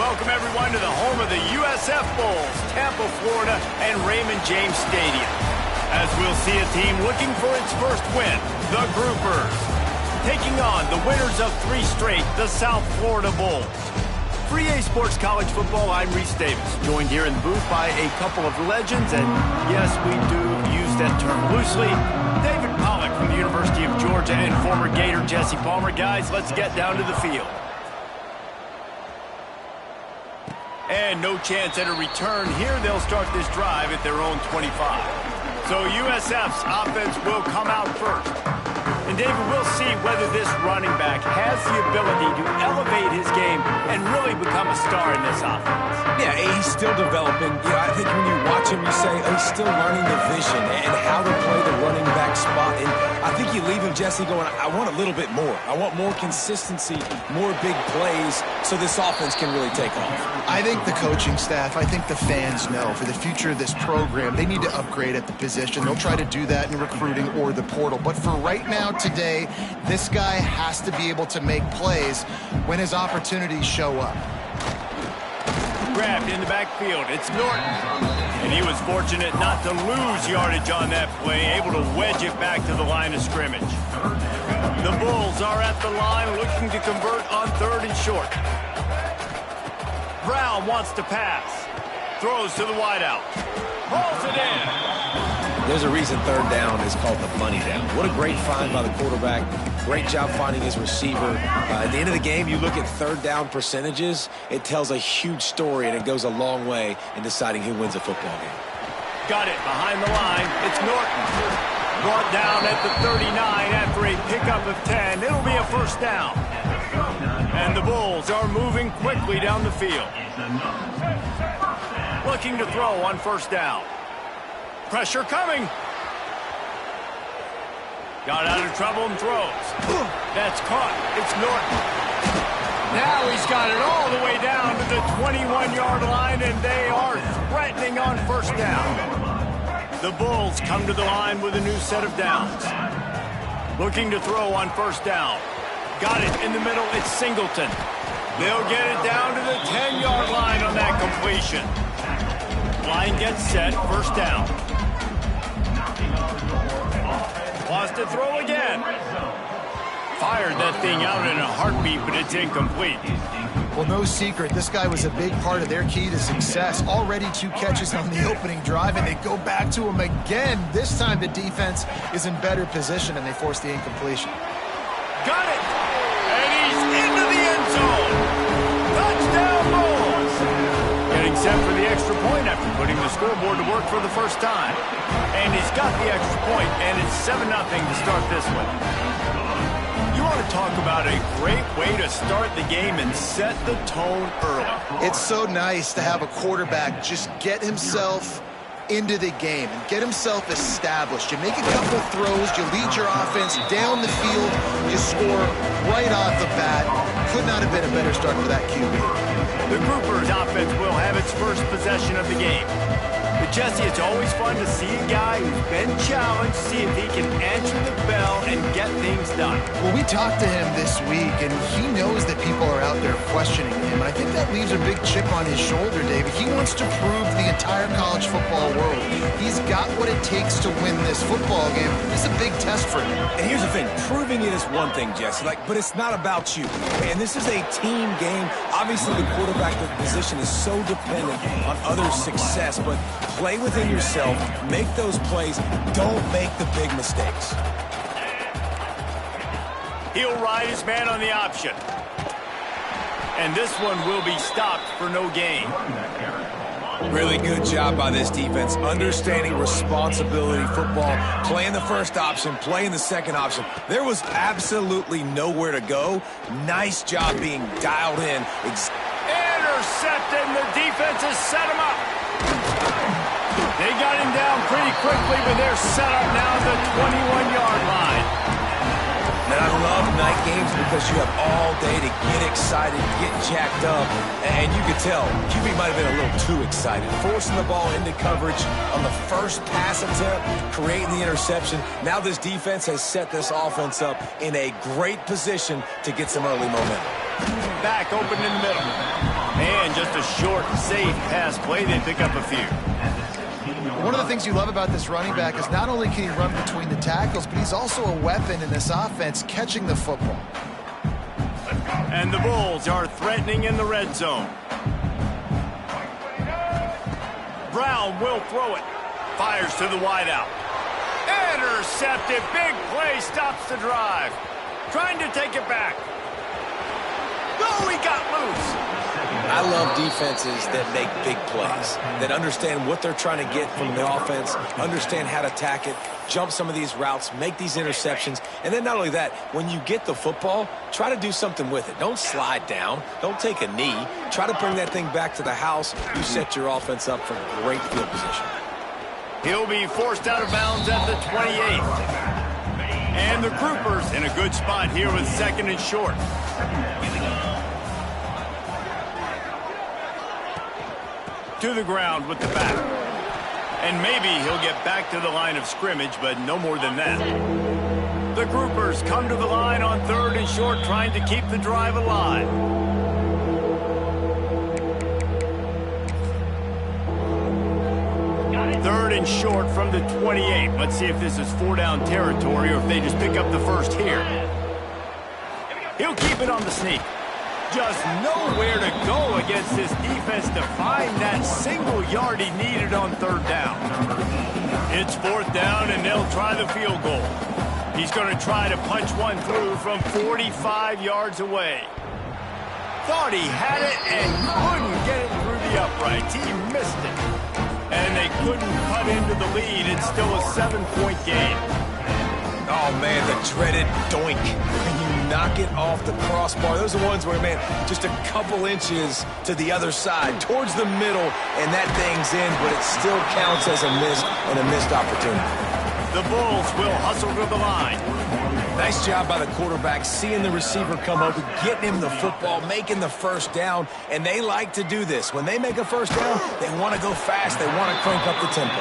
welcome everyone to the home of the USF Bulls, Tampa, Florida, and Raymond James Stadium. As we'll see a team looking for its first win, the Groupers, taking on the winners of 3 straight, the South Florida Bulls. For EA Sports College Football, I'm Reese Davis, joined here in the booth by a couple of legends, and yes, we do use that term loosely. David Pollack from the University of Georgia and former Gator Jesse Palmer. Guys, let's get down to the field. And no chance at a return here. They'll start this drive at their own 25. So USF's offense will come out first. And David, we'll see whether this running back has the ability to elevate his game and really become a star in this offense. Yeah, he's still developing. You know, I think when you watch him, you say, oh, he's still learning the vision and how to play the running back spot. And I think you leave him, Jesse, going, I want a little bit more. I want more consistency, more big plays, so this offense can really take off. I think the coaching staff, I think the fans know for the future of this program, they need to upgrade at the position. They'll try to do that in recruiting or the portal. But for right now, today, this guy has to be able to make plays when his opportunities show up. Grabbed in the backfield, it's Norton. And he was fortunate not to lose yardage on that play, able to wedge it back to the line of scrimmage. The Bulls are at the line looking to convert on 3rd and short. Brown wants to pass. Throws to the wideout. Hauls it in. There's a reason 3rd down is called the money down. What a great find by the quarterback. Great job finding his receiver. At the end of the game, you look at 3rd down percentages. It tells a huge story, and it goes a long way in deciding who wins a football game. Got it behind the line. It's Norton. Brought down at the 39 after a pickup of 10. It'll be a 1st down. And the Bulls are moving quickly down the field. Looking to throw on 1st down. Pressure coming. Got out of trouble and throws. That's caught. It's Norton. Now he's got it all the way down to the 21-yard line, and they are threatening on 1st down. The Bulls come to the line with a new set of downs. Looking to throw on 1st down. Got it in the middle. It's Singleton. They'll get it down to the 10-yard line on that completion. Line gets set. 1st down. Wants to throw again. Fired that thing out in a heartbeat, but it's incomplete. Well, no secret, this guy was a big part of their key to success. Already 2 catches on the opening drive, and they go back to him again. This time the defense is in better position, and they force the incompletion. Got it! And he's into the end zone! Touchdown, Bulls! Getting set for the extra point after putting the scoreboard to work for the 1st time. And he's got the extra point, and it's 7-0 to start this one. You want to talk about a great way to start the game and set the tone early. It's so nice to have a quarterback just get himself into the game and get himself established. You make a couple throws, you lead your offense down the field, you score right off the bat. Could not have been a better start for that QB. The Groupers offense will have its first possession of the game. But Jesse, it's always fun to see a guy who's been challenged, see if he can answer the bell and get things done. Well, we talked to him this week, and he knows that people are out there questioning him. I think that leaves a big chip on his shoulder, David. He wants to prove to the entire college football world he's got what it takes to win this football game. It's a big test for him. And here's the thing, proving it is one thing, Jesse, but it's not about you. And this is a team game. Obviously, the quarterback position is so dependent on others' success, but play within yourself, make those plays, don't make the big mistakes. He'll ride his man on the option. And this one will be stopped for no gain. Really good job by this defense, understanding responsibility football, playing the 1st option, playing the 2nd option. There was absolutely nowhere to go. Nice job being dialed in. Intercepted, and the defense has set him up. They got him down pretty quickly, but they're set up now at the 21-yard line. And I love night games because you have all day to get excited, get jacked up, and you could tell QB might have been a little too excited. Forcing the ball into coverage on the 1st pass attempt, creating the interception. Now this defense has set this offense up in a great position to get some early momentum. Back open in the middle. And just a short, safe pass play. They pick up a few. One of the things you love about this running back is not only can he run between the tackles, but he's also a weapon in this offense catching the football. And the Bulls are threatening in the red zone. Brown will throw it. Fires to the wideout. Intercepted. Big play stops the drive. Trying to take it back. Oh, he got loose. I love defenses that make big plays, that understand what they're trying to get from the offense, understand how to attack it, jump some of these routes, make these interceptions, and then not only that, when you get the football, try to do something with it. Don't slide down. Don't take a knee. Try to bring that thing back to the house. You set your offense up for great field position. He'll be forced out of bounds at the 28th. And the Groupers in a good spot here with 2nd and short. To the ground with the back. And maybe he'll get back to the line of scrimmage, but no more than that. The Groupers come to the line on 3rd and short, trying to keep the drive alive. Third and short from the 28. Let's see if this is 4-down territory or if they just pick up the first here. He'll keep it on the sneak. Just nowhere to go against this defense to find that single yard he needed on 3rd down. It's 4th down, and they'll try the field goal. He's going to try to punch one through from 45 yards away. Thought he had it and couldn't get it through the uprights. He missed it. And they couldn't cut into the lead. It's still a 7-point game. Oh, man, the dreaded doink. When you knock it off the crossbar, those are the ones where, man, just a couple inches to the other side, towards the middle, and that thing's in, but it still counts as a miss and a missed opportunity. The Bulls will hustle to the line. Nice job by the quarterback, seeing the receiver come over, getting him the football, making the first down, and they like to do this. When they make a first down, they want to go fast, they want to crank up the tempo.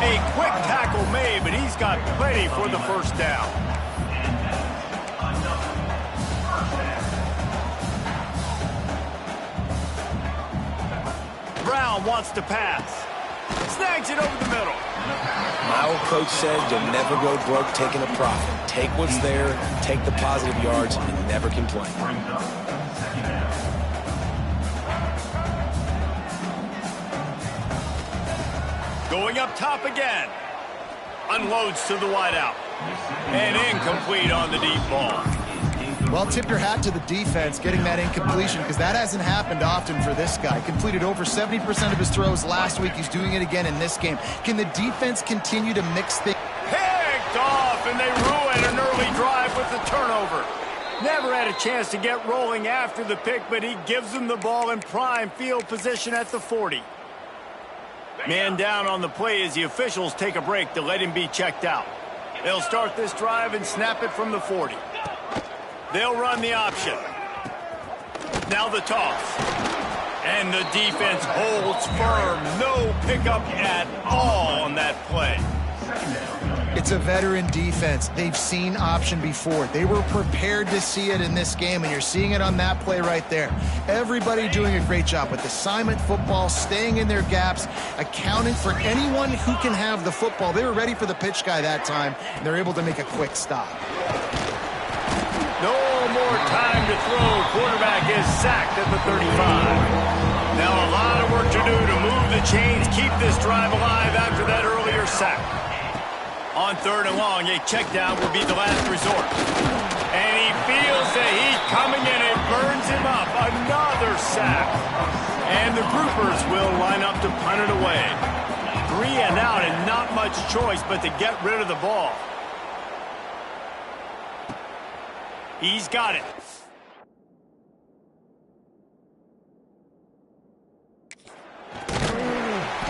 A quick tackle made, but he's got plenty for the first down. Brown wants to pass. Snags it over the middle. My old coach said you'll never go broke taking a profit. Take what's there, take the positive yards, and never complain. Going up top again. Unloads to the wideout. And incomplete on the deep ball. Well, tip your hat to the defense getting that incompletion, because that hasn't happened often for this guy. Completed over 70% of his throws last week. He's doing it again in this game. Can the defense continue to mix things? Picked off, and they ruin an early drive with the turnover. Never had a chance to get rolling after the pick, but he gives them the ball in prime field position at the 40. Man down on the play as the officials take a break to let him be checked out. They'll start this drive and snap it from the 40. They'll run the option. Now the toss. And the defense holds firm. No pickup at all on that play. It's a veteran defense. They've seen option before. They were prepared to see it in this game, and you're seeing it on that play right there. Everybody doing a great job with assignment football, staying in their gaps, accounting for anyone who can have the football. They were ready for the pitch guy that time, and they're able to make a quick stop. No more time to throw. Quarterback is sacked at the 35. Now a lot of work to do to move the chains, keep this drive alive after that earlier sack. On 3rd and long, a check down will be the last resort. And he feels the heat coming in. It burns him up. Another sack. And the Groupers will line up to punt it away. 3 and out, and not much choice but to get rid of the ball. He's got it.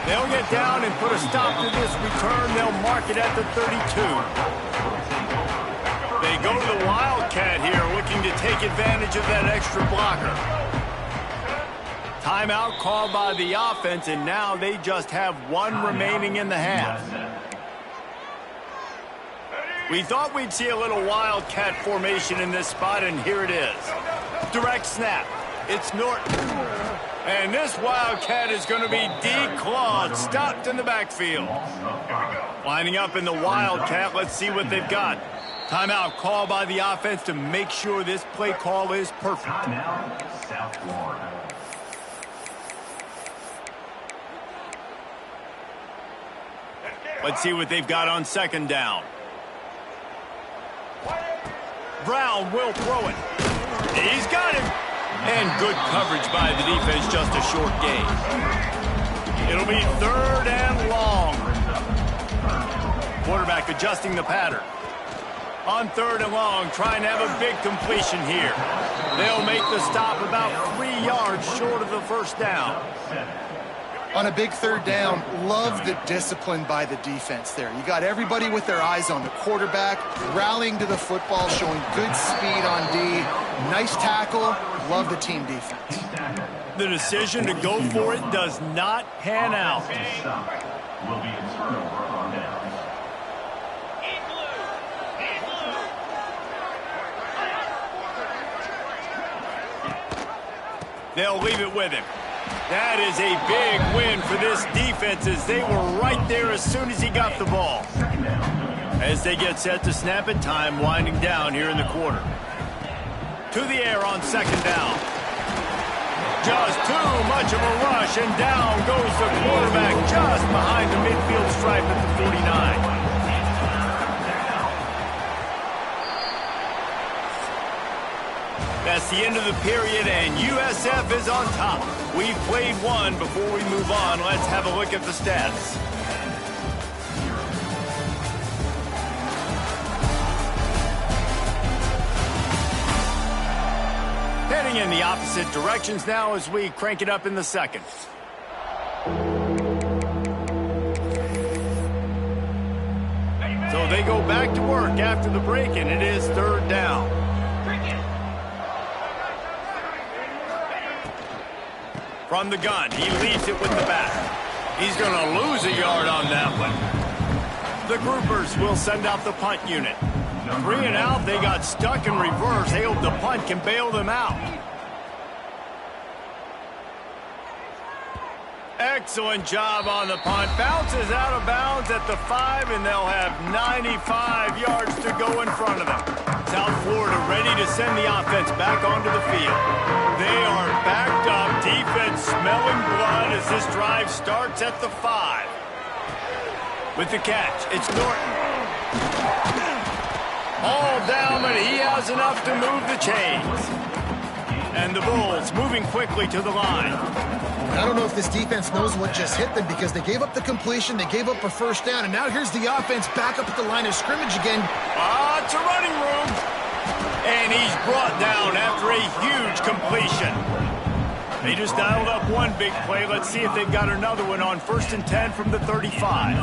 They'll get down and put a stop to this return. They'll mark it at the 32. They go to the Wildcat here, looking to take advantage of that extra blocker. Timeout called by the offense, and now they just have one remaining in the half. We thought we'd see a little Wildcat formation in this spot, and here it is. Direct snap. It's Norton. And this Wildcat is going to be declawed, stopped in the backfield. Lining up in the Wildcat, let's see what they've got. Timeout call by the offense to make sure this play call is perfect. Timeout, South Florida. Let's see what they've got on second down. Brown will throw it. He's got him. And good coverage by the defense, just a short gain. It'll be 3rd and long. Quarterback adjusting the pattern. On 3rd and long, trying to have a big completion here. They'll make the stop about 3 yards short of the first down. On a big 3rd down, love the discipline by the defense there. You got everybody with their eyes on the quarterback, rallying to the football, showing good speed on D. Nice tackle. Love the team defense. The decision to go for it does not pan out. Will be a turnover on downs. In blue. In blue. They'll leave it with him. That is a big win for this defense as they were right there as soon as he got the ball. As they get set to snap it, time winding down here in the quarter. To the air on second down. Just too much of a rush, and down goes the quarterback just behind the midfield stripe at the 49. That's the end of the period, and USF is on top. We've played one. Before we move on, let's have a look at the stats. Heading in the opposite directions now as we crank it up in the second. So they go back to work after the break, and it is 3rd down. From the gun, he leaves it with the back. He's going to lose a yard on that one. The groupers will send out the punt unit. 3 and out, they got stuck in reverse. They hope the punt can bail them out. Excellent job on the punt. Bounces out of bounds at the 5, and they'll have 95 yards to go in front of them. South Florida ready to send the offense back onto the field. They are backed up, defense smelling blood as this drive starts at the 5. With the catch, it's Norton. All down, but he has enough to move the chains. And the Bulls moving quickly to the line. I don't know if this defense knows what just hit them because they gave up the completion, they gave up a first down, and now here's the offense back up at the line of scrimmage again. It's a running room. And he's brought down after a huge completion. They just dialed up one big play. Let's see if they've got another one on 1st and 10 from the 35.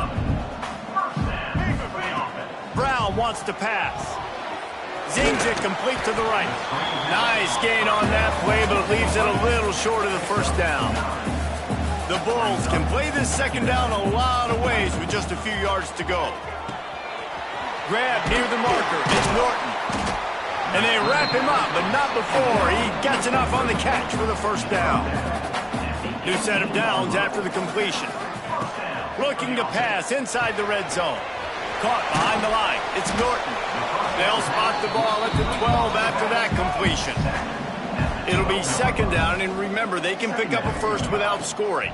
Brown wants to pass. Zings it complete to the right. Nice gain on that play, but it leaves it a little short of the first down. The Bulls can play this second down a lot of ways with just a few yards to go. Grab near the marker. It's Norton. And they wrap him up, but not before he gets enough on the catch for the first down. New set of downs after the completion. Looking to pass inside the red zone. Caught behind the line. It's Norton. They'll spot the ball at the 12 after that completion. It'll be second down, and remember, they can pick up a first without scoring.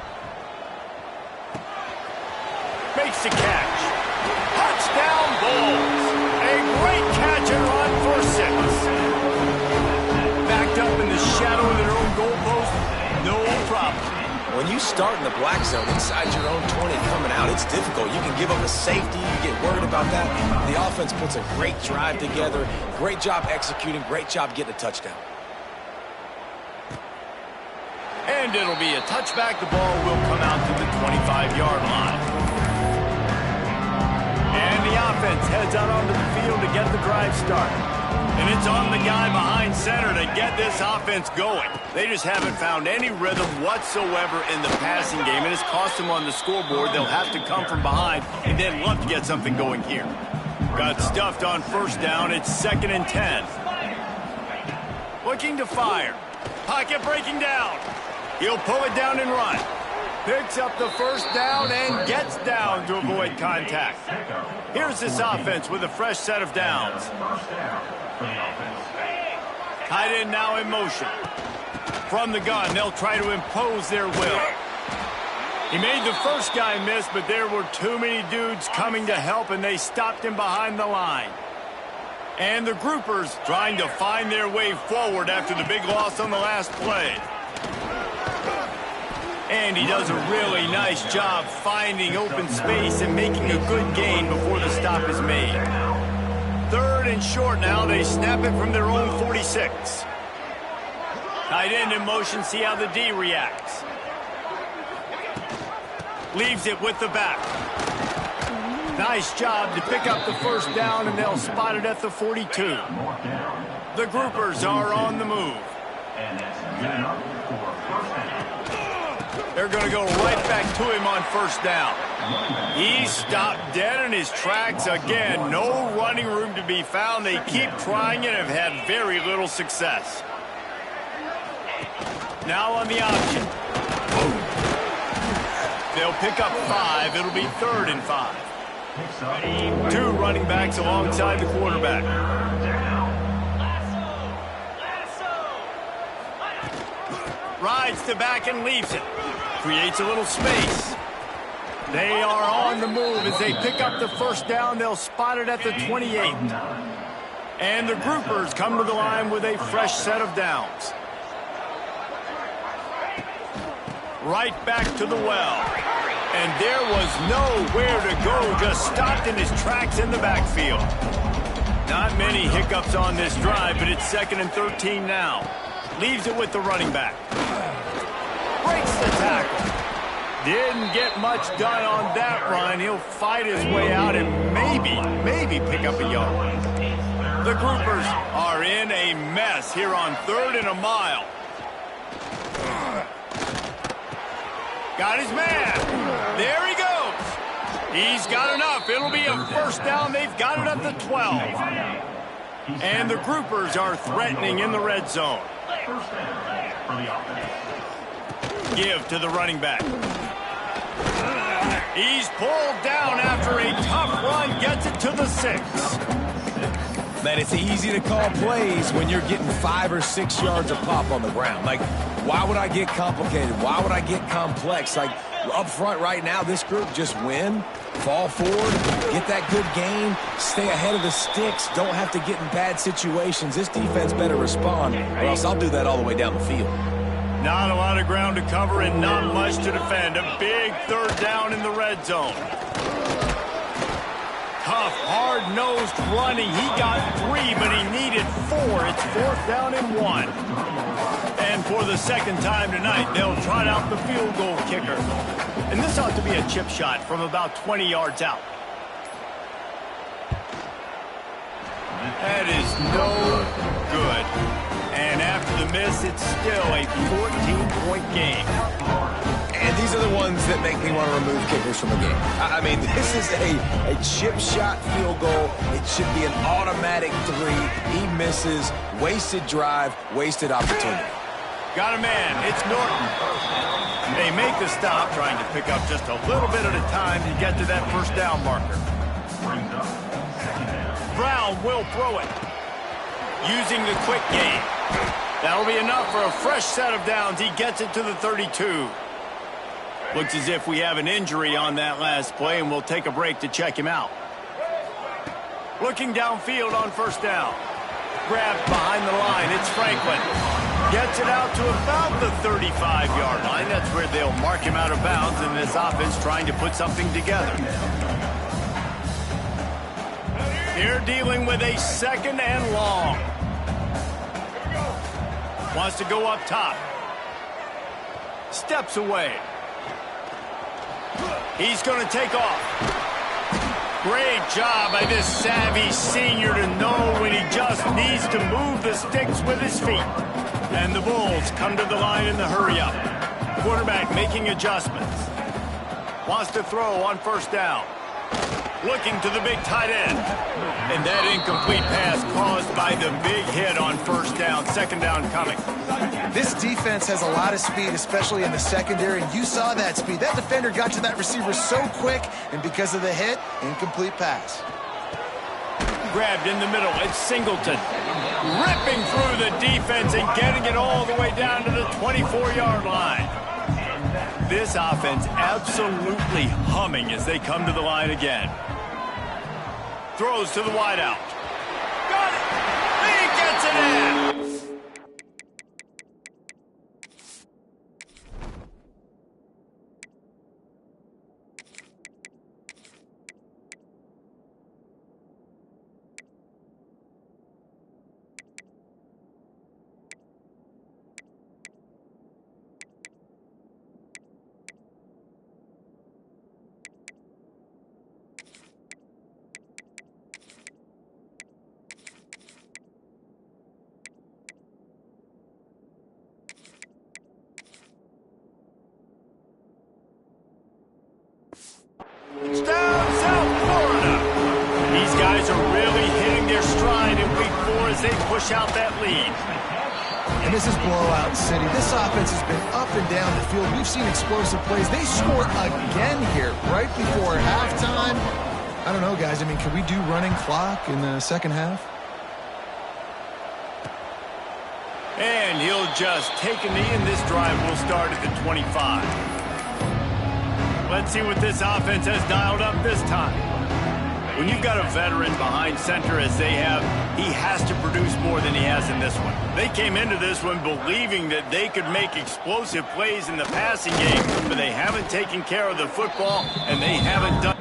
Makes the catch. Touchdown Bulls. A great catch and run for 6. Backed up in the shadow of their own goalpost, no problem. When you start in the black zone inside your own 20 coming out, it's difficult. You can give up a safety. You get worried about that. The offense puts a great drive together. Great job executing. Great job getting a touchdown. And it'll be a touchback. The ball will come out to the 25-yard line. And the offense heads out onto the field to get the drive started. And it's on the guy behind center to get this offense going. They just haven't found any rhythm whatsoever in the passing game. It has cost them on the scoreboard. They'll have to come from behind and then love to get something going here. Got stuffed on first down. It's 2nd and 10. Looking to fire. Pocket breaking down. He'll pull it down and run. Picks up the first down and gets down to avoid contact. Here's this offense with a fresh set of downs. Tight end now in motion. From the gun, they'll try to impose their will. He made the first guy miss, but there were too many dudes coming to help, and they stopped him behind the line. And the groupers trying to find their way forward after the big loss on the last play. And he does a really nice job finding open space and making a good gain before the stop is made. 3rd and short now. They snap it from their own 46. Tight end in motion, see how the D reacts. Leaves it with the back. Nice job to pick up the first down, and they'll spot it at the 42. The groupers are on the move. And that's good enough for first down. They're going to go right back to him on first down. He stopped dead in his tracks again. No running room to be found. They keep trying it and have had very little success. Now on the option. They'll pick up 5. It'll be 3rd and 5. 2 running backs alongside the quarterback. Rides to back and leaves it. Creates a little space. They are on the move as they pick up the first down. They'll spot it at the 28. And the groupers come to the line with a fresh set of downs. Right back to the well. And there was nowhere to go, just stopped in his tracks in the backfield. Not many hiccups on this drive, but it's 2nd and 13 now. Leaves it with the running back. Breaks the tackle. Didn't get much done on that run. He'll fight his way out and maybe pick up a yard. The groupers are in a mess here on 3rd and a mile. Got his man. There he goes. He's got enough. It'll be a first down. They've got it at the 12. And the groupers are threatening in the red zone. First down for the offense. Give to the running back. He's pulled down after a tough run. Gets it to the 6. Man, it's easy to call plays when you're getting 5 or 6 yards a pop on the ground. Like, why would I get complicated? Why would I get complex? Like, up front right now, this group just win, fall forward, get that good gain, stay ahead of the sticks, don't have to get in bad situations. This defense better respond, or else I'll do that all the way down the field. Not a lot of ground to cover and not much to defend. A big 3rd down in the red zone. Tough, hard-nosed running. He got 3, but he needed 4. It's 4th down and 1. And for the 2nd time tonight, they'll trot out the field goal kicker. And this ought to be a chip shot from about 20 yards out. That is no good. And after the miss, it's still a 14-point game. And these are the ones that make me want to remove kickers from the game. I mean, this is a chip shot field goal. It should be an automatic 3. He misses. Wasted drive, wasted opportunity. Got a man. It's Norton. They make the stop, trying to pick up just a little bit at a time to get to that first down marker. Brown will throw it. Using the quick game. That'll be enough for a fresh set of downs. He gets it to the 32. Looks as if we have an injury on that last play, and we'll take a break to check him out. Looking downfield on first down. Grabbed behind the line. It's Franklin. Gets it out to about the 35-yard line. That's where they'll mark him out of bounds, and this offense trying to put something together. They're dealing with a 2nd and long. Wants to go up top. Steps away. He's going to take off. Great job by this savvy senior to know when he just needs to move the sticks with his feet. And the Bulls come to the line in the hurry-up. Quarterback making adjustments. Wants to throw on first down. looking to the big tight end. And that incomplete pass caused by the big hit on first down, second down coming. This defense has a lot of speed, especially in the secondary, and you saw that speed. That defender got to that receiver so quick, and because of the hit, incomplete pass. Grabbed in the middle, it's Singleton. Ripping through the defense and getting it all the way down to the 24-yard line. This offense absolutely humming as they come to the line again. Throws to the wideout. Got it! He gets it in! It's down South Florida. These guys are really hitting their stride in week 4 as they push out that lead. And this is blowout city. This offense has been up and down the field. We've seen explosive plays. They score again here right before halftime. I don't know, guys. I mean, can we do running clock in the second half? And he'll just take a knee, and this drive will start at the 25. Let's see what this offense has dialed up this time. When you've got a veteran behind center as they have, he has to produce more than he has in this one. They came into this one believing that they could make explosive plays in the passing game, but they haven't taken care of the football, and they haven't done...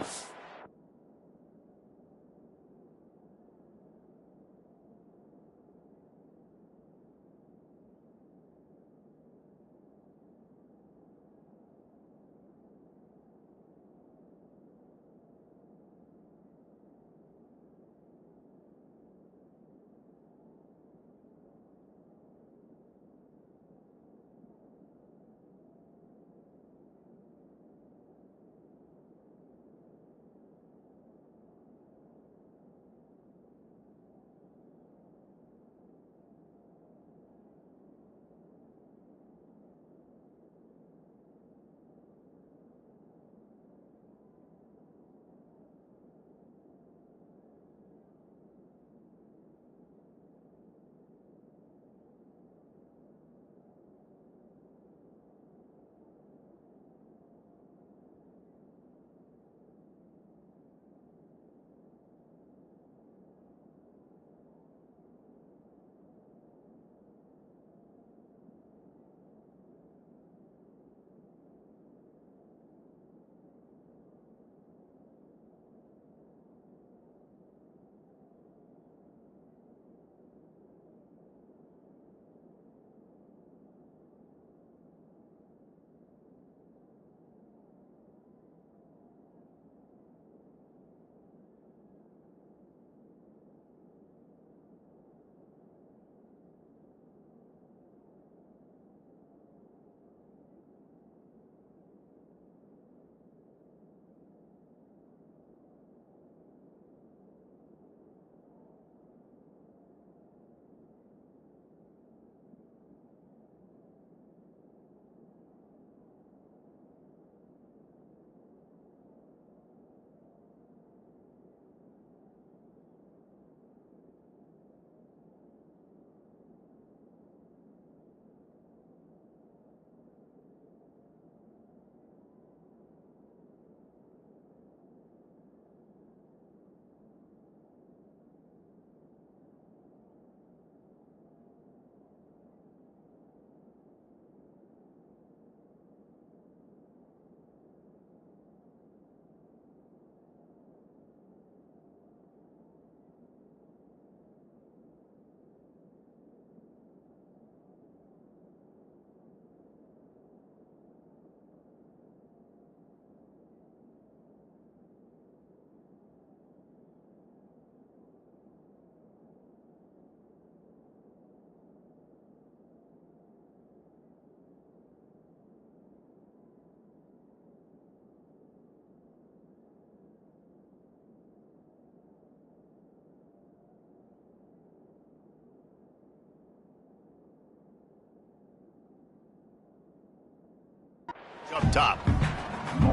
Up top.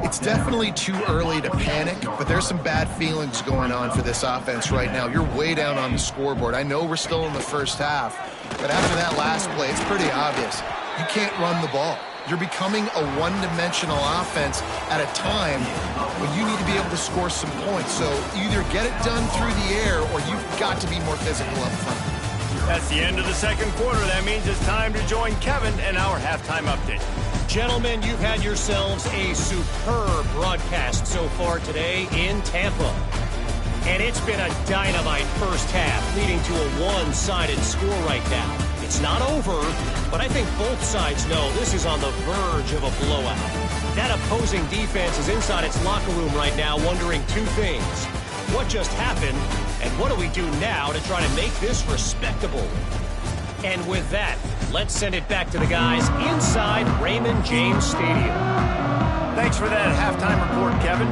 It's definitely too early to panic, but there's some bad feelings going on for this offense right now. You're way down on the scoreboard. I know we're still in the first half, but after that last play, it's pretty obvious. You can't run the ball. You're becoming a one-dimensional offense at a time when you need to be able to score some points. So either get it done through the air or you've got to be more physical up front. That's the end of the second quarter. That means it's time to join Kevin and our halftime update. Gentlemen, you've had yourselves a superb broadcast so far today in Tampa. And it's been a dynamite first half, leading to a one-sided score right now. It's not over, but I think both sides know this is on the verge of a blowout. That opposing defense is inside its locker room right now wondering two things. What just happened, and what do we do now to try to make this respectable? And with that, let's send it back to the guys inside Raymond James Stadium. Thanks for that halftime report, Kevin.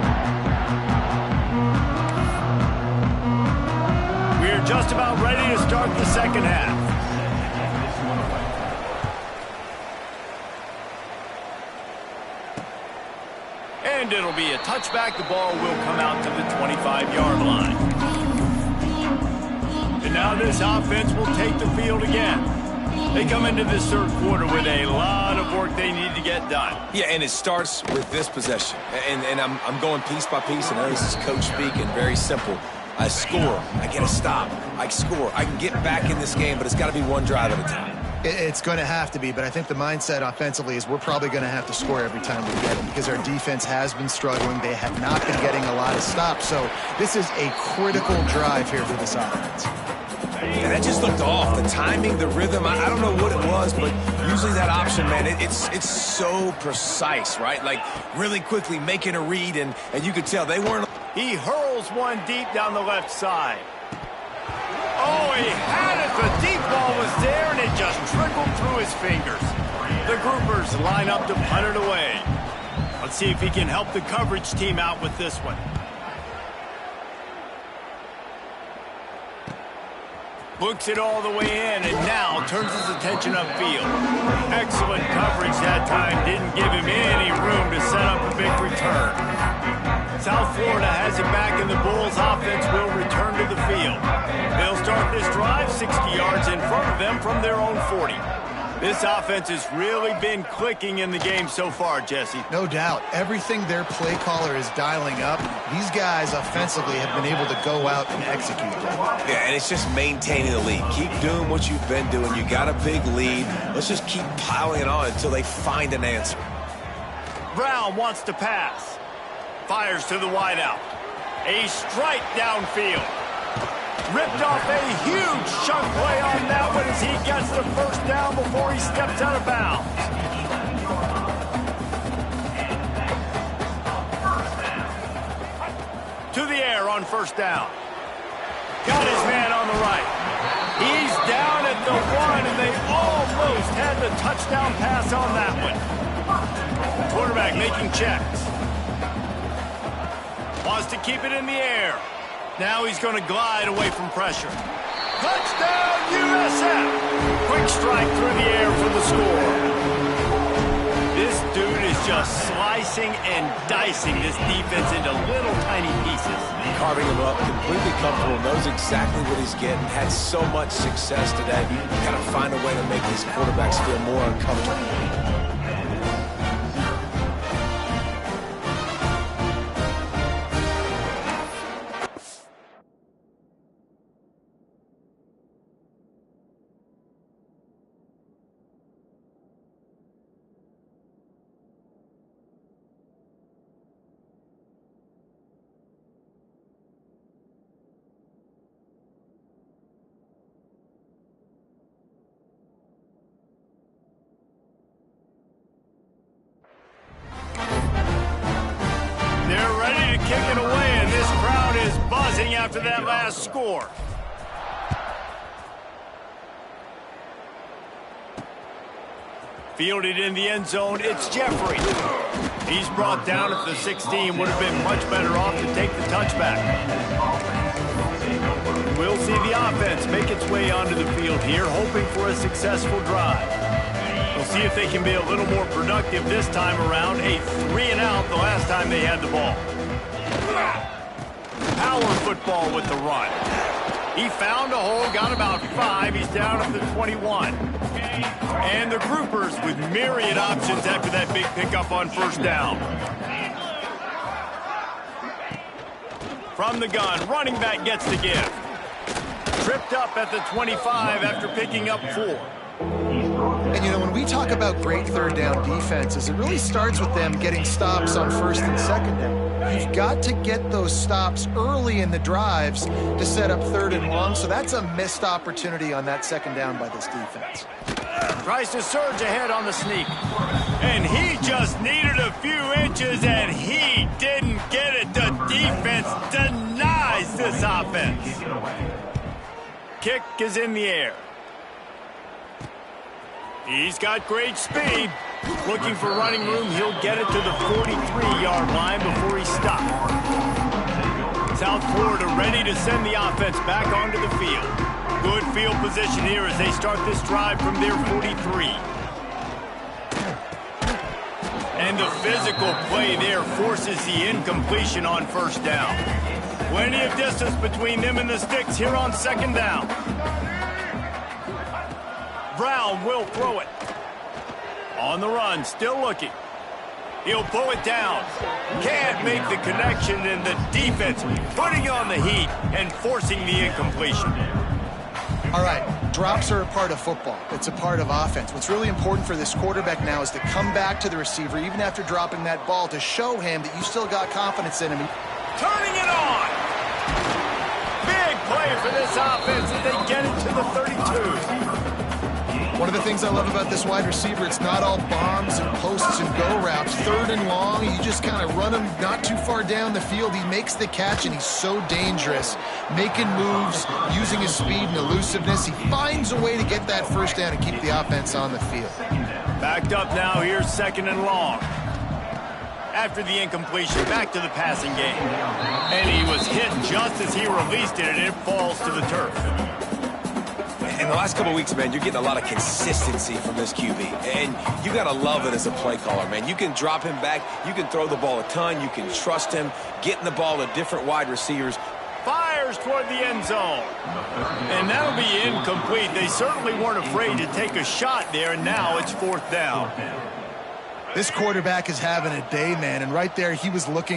We're just about ready to start the second half. And it'll be a touchback. The ball will come out to the 25-yard line. And now this offense will take the field again. They come into this third quarter with a lot of work they need to get done. Yeah, and it starts with this possession. And I'm going piece by piece, and this is coach speaking, very simple. I score, I get a stop, I score. I can get back in this game, but it's got to be one drive at a time. It's going to have to be, but I think the mindset offensively is we're probably going to have to score every time we get it because our defense has been struggling. They have not been getting a lot of stops, so this is a critical drive here for this offense. Yeah, that just looked off. The timing, the rhythm, I don't know what it was, but usually that option, man, it's so precise, right? Like really quickly making a read, and you could tell they weren't. He hurls one deep down the left side. Oh, he had it. The deep ball was there, and it just trickled through his fingers. The groupers line up to punt it away. Let's see if he can help the coverage team out with this one. Books it all the way in, and now turns his attention upfield. Excellent coverage that time. Didn't give him any room to set up a big return. South Florida has it back, and the Bulls offense will return to the field. They'll start this drive 60 yards in front of them from their own 40. This offense has really been clicking in the game so far, Jesse. No doubt. Everything their play caller is dialing up, these guys offensively have been able to go out and execute that. Yeah, and it's just maintaining the lead. Keep doing what you've been doing. You got a big lead. Let's just keep piling it on until they find an answer. Brown wants to pass. Fires to the wideout. A strike downfield. Ripped off a huge chunk play on that one as he gets the first down before he steps out of bounds. To the air on first down. Got his man on the right. He's down at the one, and they almost had the touchdown pass on that one. Quarterback making checks. Wants to keep it in the air. Now he's going to glide away from pressure. Touchdown, USF! Quick strike through the air for the score. This dude is just slicing and dicing this defense into little tiny pieces. Carving him up, completely comfortable, knows exactly what he's getting, had so much success today. Got to find a way to make these quarterbacks feel more uncomfortable. They're ready to kick it away, and this crowd is buzzing after that last score. Fielded in the end zone, it's Jeffrey. He's brought down at the 16. Would have been much better off to take the touchback. We'll see the offense make its way onto the field here, hoping for a successful drive. We'll see if they can be a little more productive this time around. A 3-and-out the last time they had the ball. Power football with the run. He found a hole, got about 5. He's down at the 21. And the groupers with myriad options after that big pickup on first down. From the gun, running back gets the give. Tripped up at the 25 after picking up 4. And, you know, when we talk about great third down defenses, it really starts with them getting stops on first and second down. You've got to get those stops early in the drives to set up third and long, so that's a missed opportunity on that second down by this defense. Tries to surge ahead on the sneak. And he just needed a few inches, and he didn't get it. The defense denies this offense. Kick is in the air. He's got great speed. Looking for running room. He'll get it to the 43-yard line before he stopped. South Florida ready to send the offense back onto the field. Good field position here as they start this drive from their 43. And the physical play there forces the incompletion on first down. Plenty of distance between them and the sticks here on second down. Brown will throw it. On the run, still looking. He'll pull it down. Can't make the connection, and the defense putting on the heat and forcing the incompletion. All right, drops are a part of football. It's a part of offense. What's really important for this quarterback now is to come back to the receiver, even after dropping that ball, to show him that you still got confidence in him. Turning it on. Big play for this offense as they get it to the 32. One of the things I love about this wide receiver, it's not all bombs and posts and go routes. Third and long, you just kind of run him not too far down the field. He makes the catch, and he's so dangerous, making moves, using his speed and elusiveness. He finds a way to get that first down and keep the offense on the field. Backed up now, here's second and long. After the incompletion, back to the passing game. And he was hit just as he released it, and it falls to the turf. In the last couple of weeks, man, you're getting a lot of consistency from this QB. And you got to love it as a play caller, man. You can drop him back. You can throw the ball a ton. You can trust him, getting the ball to different wide receivers. Fires toward the end zone. And that'll be incomplete. They certainly weren't afraid to take a shot there, and now it's fourth down. This quarterback is having a day, man, and right there he was looking